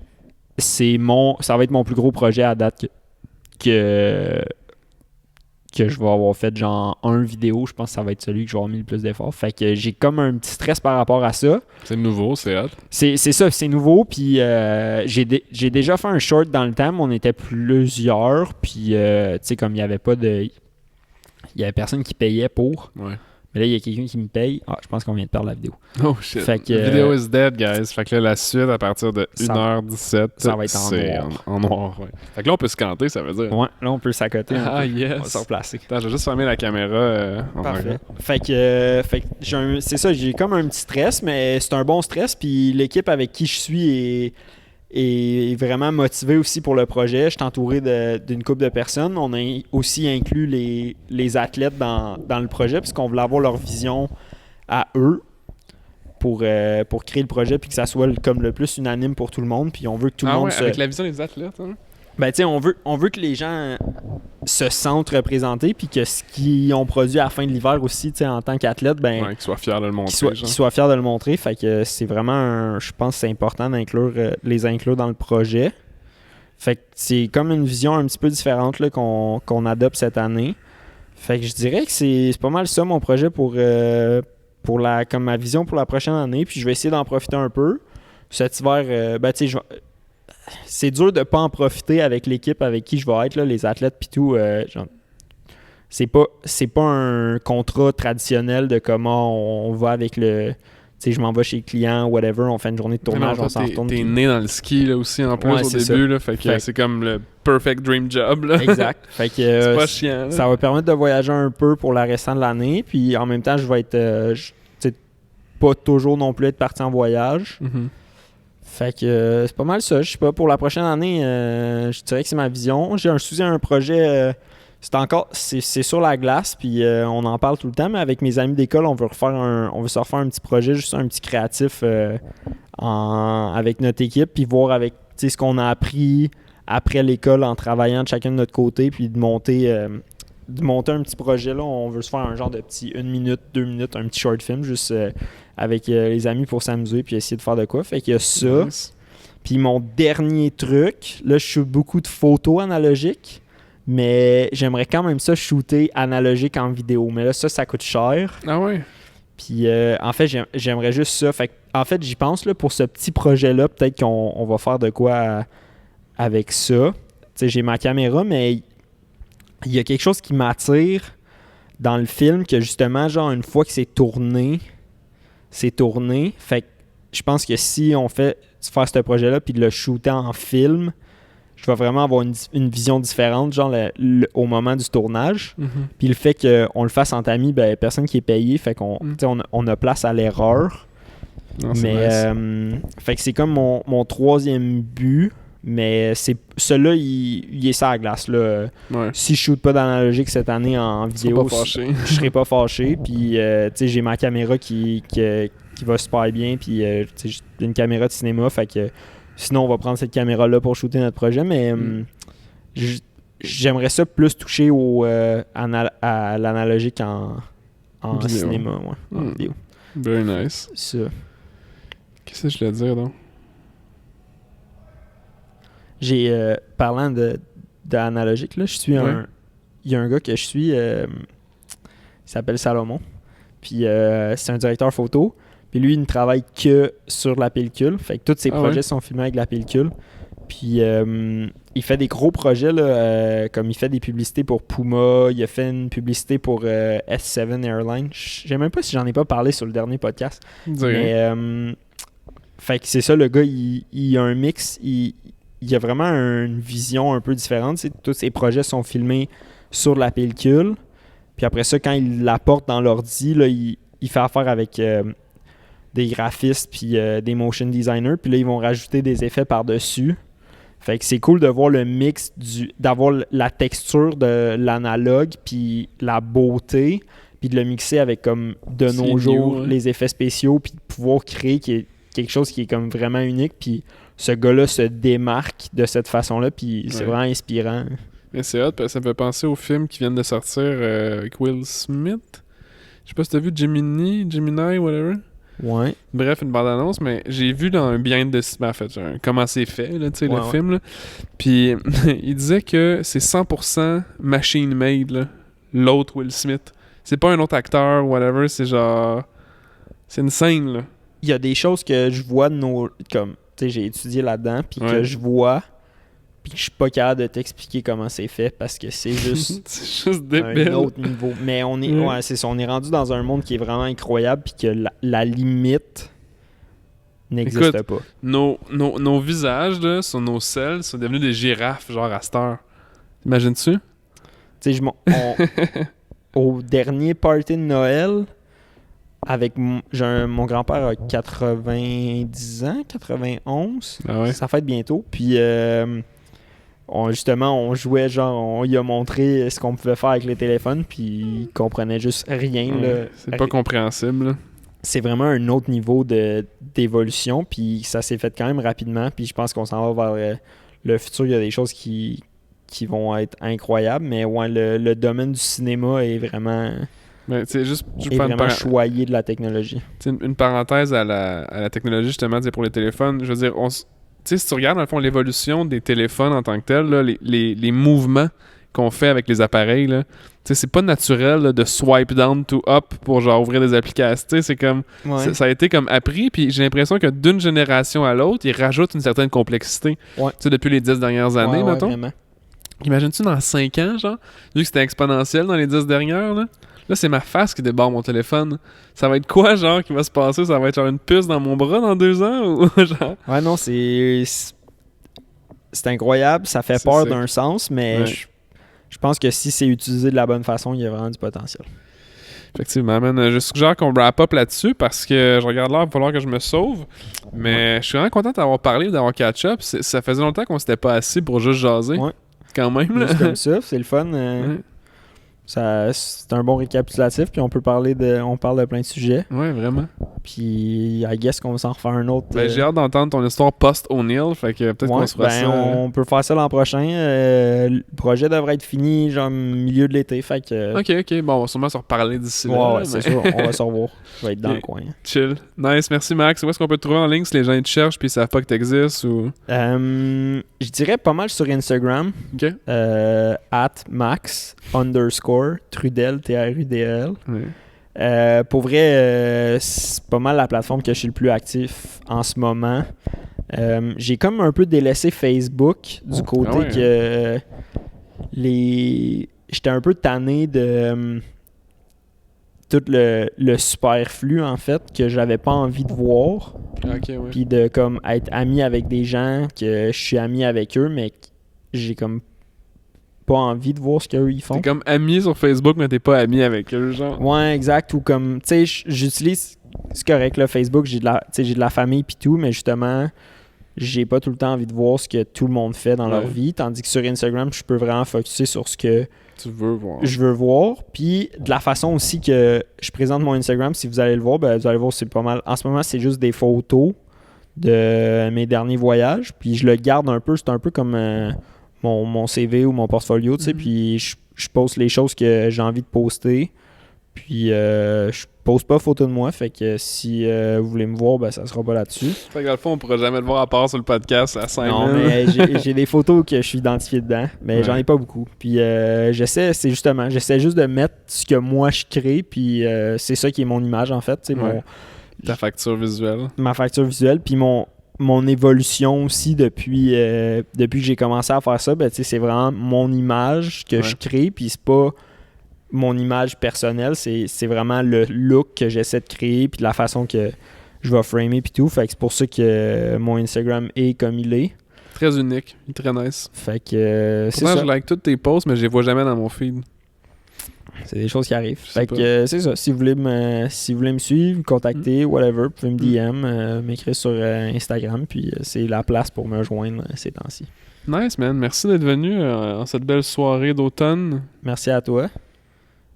ça va être mon plus gros projet à date que je vais avoir fait genre un vidéo. Je pense que ça va être celui que je vais avoir mis le plus d'efforts. Fait que j'ai comme un petit stress par rapport à ça. C'est nouveau, c'est hot. C'est ça, c'est nouveau. Puis j'ai déjà fait un short dans le temps, mais on était plusieurs. Puis tu sais, comme il y avait pas de... Il y avait personne qui payait pour. Ouais. Mais là, il y a quelqu'un qui me paye. Ah, je pense qu'on vient de perdre la vidéo. Oh shit. Fait que, la vidéo is dead, guys. Fait que là, la suite, à partir de 1h17, ça va être en noir. Ouais. Fait que là, on peut se canter, ça veut dire. Ouais, là, on peut s'accoter. Yes. On va se replacer. Attends, j'ai juste fermé la caméra. Parfait. Fait que c'est ça, j'ai comme un petit stress, mais c'est un bon stress. Puis l'équipe avec qui je suis est vraiment motivée aussi pour le projet. Je suis entouré d'une couple de personnes. On a aussi inclus les athlètes dans le projet puisqu'on voulait avoir leur vision à eux pour créer le projet puis que ça soit comme le plus unanime pour tout le monde. Puis on veut que tout le monde avec la vision des athlètes, hein? Ben, tu sais, on veut que les gens se sentent représentés puis que ce qu'ils ont produit à la fin de l'hiver aussi, tu sais, en tant qu'athlète, ben... qu'ils soient fiers de le montrer. Qu'ils soient fiers de le montrer. Fait que c'est vraiment, je pense que c'est important les inclure dans le projet. Fait que c'est comme une vision un petit peu différente là, qu'on adopte cette année. Fait que je dirais que c'est pas mal ça mon projet pour comme ma vision pour la prochaine année. Puis je vais essayer d'en profiter un peu. Cet hiver, ben, tu sais, c'est dur de pas en profiter avec l'équipe avec qui je vais être, là, les athlètes puis tout. Genre, c'est pas un contrat traditionnel de comment on va avec le... Tu sais, je m'en vais chez le client, whatever, on fait une journée de tournage, on s'en retourne. T'es né dans le ski là, aussi en plus au début, là, fait que c'est comme le perfect dream job. Là. Exact. Fait que, c'est pas chiant. Là. Ça va permettre de voyager un peu pour la restant de l'année, puis en même temps, je vais être... pas toujours non plus être parti en voyage. Fait que c'est pas mal ça. Je sais pas, pour la prochaine année, je dirais que c'est ma vision. J'ai un projet, c'est sur la glace, puis on en parle tout le temps, mais avec mes amis d'école, on veut se refaire un petit projet, juste un petit créatif avec notre équipe, puis voir avec ce qu'on a appris après l'école en travaillant de chacun de notre côté, puis de monter un petit projet là. On veut se faire un genre de petit 1 minute, 2 minutes, un petit short film juste avec les amis pour s'amuser puis essayer de faire de quoi. Fait qu'il y a ça. Nice. Puis mon dernier truc, là je shoot beaucoup de photos analogiques, Mais j'aimerais quand même ça shooter analogique en vidéo. Mais là, ça coûte cher. Ah ouais? Puis en fait, j'aimerais juste ça. Fait en fait, j'y pense là, pour ce petit projet-là. Peut-être qu'on va faire de quoi avec ça. Tu sais, j'ai ma caméra, mais il y a quelque chose qui m'attire dans le film que justement, genre, une fois que c'est tourné. Fait que je pense que si on fait faire ce projet-là puis de le shooter en film, je vais vraiment avoir une vision différente, genre au moment du tournage. Puis le fait qu'on le fasse en tamis, ben personne qui est payé, fait qu'on on a place à l'erreur. Non, mais nice. fait que c'est comme mon troisième but, mais celui-là, il est sur la glace. Là. Ouais. Si je shoot pas d'analogique cette année en vidéo, je serai pas fâché. Puis j'ai ma caméra qui va super bien, puis j'ai une caméra de cinéma, fait que sinon, on va prendre cette caméra-là pour shooter notre projet, mais j'aimerais ça plus toucher à l'analogique en cinéma, en vidéo. Very nice. Ça. Qu'est-ce que je voulais dire, donc? J'ai, parlant d'analogique, là, je suis il y a un gars que je suis, il s'appelle Salomon, puis c'est un directeur photo. Puis lui, il ne travaille que sur la pellicule. Fait que tous ses projets sont filmés avec la pellicule. Puis il fait des gros projets, là, comme il fait des publicités pour Puma. Il a fait une publicité pour S7 Airlines. Je sais même pas si j'en ai pas parlé sur le dernier podcast. Mais fait que c'est ça, le gars, il a un mix. Il a vraiment une vision un peu différente. Tous ses projets sont filmés sur la pellicule. Puis après ça, quand il l'apporte dans l'ordi, là, il fait affaire avec des graphistes puis des motion designers, puis là ils vont rajouter des effets par-dessus. Fait que c'est cool de voir le mix d'avoir la texture de l'analogue puis la beauté, puis de le mixer avec comme de nos jours les effets spéciaux, puis de pouvoir créer quelque chose qui est comme vraiment unique, puis ce gars-là se démarque de cette façon-là, puis c'est vraiment inspirant. Mais c'est hot, parce que ça me fait penser au film qui vient de sortir avec Will Smith. Je sais pas si t'as vu Gemini, whatever. Ouais. Bref, une bande-annonce, mais j'ai vu dans un behind the scenes, en fait, comment c'est fait, là, tu sais, le film, là. Puis il disait que c'est 100% machine made, là, l'autre Will Smith. C'est pas un autre acteur, whatever, c'est genre... C'est une scène, là. Il y a des choses que je vois comme, tu sais, j'ai étudié là-dedans, puis que je vois, puis que je suis pas capable de t'expliquer comment c'est fait, parce que c'est juste... c'est juste débile. Un autre niveau. Mais on est, c'est ça, on est rendu dans un monde qui est vraiment incroyable, puis que la limite n'existe pas. Nos visages, là, sur nos selles, sont devenus des girafes, genre à cette heure. Imagines-tu? Tu sais, au dernier party de Noël, avec mon grand-père a 90 ans, 91. Ah ouais? Ça fait bientôt. Puis justement, on jouait, genre, on lui a montré ce qu'on pouvait faire avec les téléphones, puis il comprenait juste rien. Là. C'est pas compréhensible, là. C'est vraiment un autre niveau d'évolution, puis ça s'est fait quand même rapidement, puis je pense qu'on s'en va vers le futur. Il y a des choses qui vont être incroyables, mais ouais, le domaine du cinéma est vraiment... Ben, juste, est vraiment choyé de la technologie. Une parenthèse à la technologie, justement, pour les téléphones. Je veux dire, si tu regardes, dans le fond, l'évolution des téléphones en tant que tel, là, les mouvements qu'on fait avec les appareils, là, c'est pas naturel là, de swipe down to up pour genre ouvrir des applications. C'est comme ça a été comme appris, puis j'ai l'impression que d'une génération à l'autre, ils rajoutent une certaine complexité. Depuis les 10 dernières années, mettons. Vraiment. Imagines-tu dans 5 ans, genre, vu que c'était exponentiel dans les 10 dernières, là, c'est ma face qui débarre mon téléphone. Ça va être quoi, genre, qui va se passer? Ça va être genre une puce dans mon bras dans 2 ans? Ou genre... Ouais, non, c'est incroyable. Ça fait peur d'un sens, mais je pense que si c'est utilisé de la bonne façon, il y a vraiment du potentiel. Effectivement, man. Je suggère qu'on wrap up là-dessus parce que je regarde l'heure, il va falloir que je me sauve. Mais je suis vraiment content d'avoir parlé, d'avoir catch-up. Ça faisait longtemps qu'on s'était pas assis pour juste jaser. Ouais. Quand même, là. Juste comme ça, c'est le fun. c'est un bon récapitulatif, puis on parle de plein de sujets. Ouais, vraiment. Puis, I guess qu'on va s'en refaire un autre. J'ai hâte d'entendre ton histoire post-O'Neill, fait que peut-être qu'on se fera ça. On peut faire ça l'an prochain. Le projet devrait être fini, genre, milieu de l'été, fait que... Ok. Bon, on va sûrement se reparler d'ici là. Ouais, c'est sûr, on va se revoir. Je vais être dans le coin. Chill. Nice, merci Max. Où est-ce qu'on peut te trouver en ligne si les gens te cherchent puis ils savent pas que t'existes ou... Je dirais pas mal sur Instagram. Ok. @max_Trudel, Trudel. Pour vrai, c'est pas mal la plateforme que je suis le plus actif en ce moment. J'ai comme un peu délaissé Facebook du côté que j'étais un peu tanné de tout le superflu en fait que j'avais pas envie de voir. Puis de comme être ami avec des gens que je suis ami avec eux mais j'ai comme pas envie de voir ce qu'eux ils font. T'es comme ami sur Facebook mais t'es pas ami avec eux genre. Ouais, exact. Ou comme tu sais, j'utilise, c'est correct là, Facebook, j'ai de la famille pis tout, mais justement j'ai pas tout le temps envie de voir ce que tout le monde fait dans leur vie, tandis que sur Instagram je peux vraiment focusser sur ce que je veux voir. Puis de la façon aussi que je présente mon Instagram, si vous allez le voir, vous allez voir, c'est pas mal. En ce moment, c'est juste des photos de mes derniers voyages. Puis je le garde un peu, c'est un peu comme mon CV ou mon portfolio, tu sais. Puis je poste les choses que j'ai envie de poster. Puis je poste pas photo de moi, fait que si vous voulez me voir, ça sera pas là-dessus. Fait que dans le fond, on pourra jamais le voir à part sur le podcast à 5 Non, mais j'ai des photos que je suis identifié dedans, mais j'en ai pas beaucoup. Puis j'essaie juste de mettre ce que moi je crée, puis c'est ça qui est mon image en fait, ta facture visuelle. Ma facture visuelle, puis mon évolution aussi depuis que j'ai commencé à faire ça, c'est vraiment mon image que je crée, puis c'est pas mon image personnelle, c'est vraiment le look que j'essaie de créer puis la façon que je vais framer puis tout. Fait que c'est pour ça que mon Instagram est comme il est. Très unique, très nice. Fait que c'est ça. ça. Je like toutes tes posts, mais je les vois jamais dans mon feed. C'est des choses qui arrivent. Fait que c'est ça. Si vous voulez me suivre, me contacter, whatever, vous pouvez me DM, m'écrire sur Instagram, puis c'est la place pour me rejoindre ces temps-ci. Nice, man. Merci d'être venu en cette belle soirée d'automne. Merci à toi.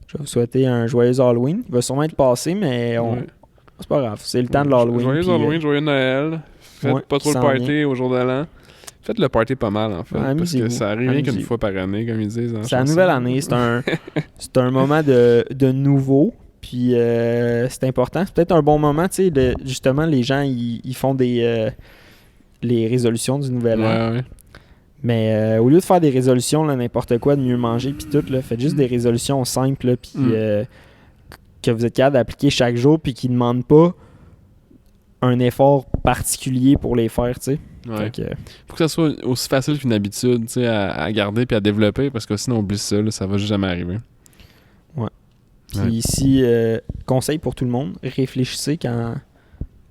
Je vais vous souhaiter un joyeux Halloween. Il va sûrement être passé, mais c'est pas grave. C'est le temps de l'Halloween. Joyeux Halloween, joyeux Noël. Faites pas trop le party au jour de l'an. Faites le party pas mal, en fait. Parce que ça arrive rien qu'une fois par année, comme ils disent. C'est la nouvelle année. C'est un moment de nouveau. Puis c'est important. C'est peut-être un bon moment, tu sais. Justement, les gens, ils font les résolutions du nouvel an. Ouais. Mais au lieu de faire des résolutions, là, n'importe quoi, de mieux manger, puis tout, là, faites juste des résolutions simples, puis que vous êtes capable d'appliquer chaque jour, puis qui ne demandent pas un effort particulier pour les faire, tu sais. Ouais. Faut que ça soit aussi facile qu'une habitude, tu sais, à garder puis à développer, parce que sinon, on oublie ça, là, ça va juste jamais arriver. Ouais. Puis ici, conseil pour tout le monde, réfléchissez quand...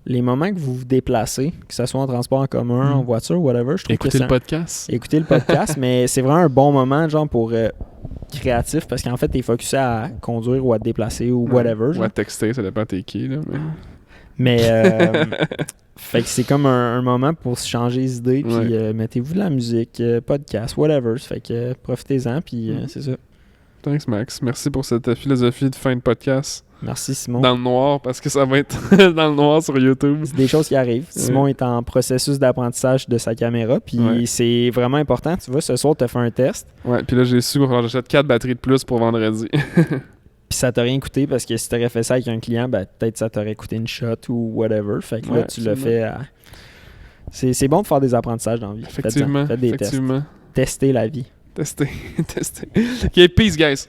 Les moments que vous vous déplacez, que ce soit en transport en commun, en voiture, whatever, je trouve Écoutez le podcast. Écoutez le podcast, mais c'est vraiment un bon moment, genre, pour créatif, parce qu'en fait, t'es focusé à conduire ou à te déplacer ou whatever. Ou à texter, ça dépend t'es qui, là. Mais fait que c'est comme un moment pour se changer les idées, puis mettez-vous de la musique, podcast, whatever. Fait que profitez-en, puis c'est ça. Thanks, Max. Merci pour cette philosophie de fin de podcast. Merci, Simon. Dans le noir, parce que ça va être dans le noir sur YouTube. C'est des choses qui arrivent. Simon est en processus d'apprentissage de sa caméra, puis c'est vraiment important. Tu vois, ce soir, tu as fait un test. Ouais, puis là, j'ai su que j'achète 4 batteries de plus pour vendredi. Puis ça t'a rien coûté, parce que si t'aurais fait ça avec un client, peut-être ça t'aurait coûté une shot ou whatever. Fait que là, tu l'as fait à... C'est bon de faire des apprentissages dans la vie. Effectivement. Faites des tests. Testez la vie. Tester. OK, peace, guys.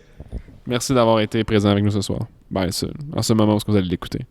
Merci d'avoir été présent avec nous ce soir. En ce moment où vous allez l'écouter.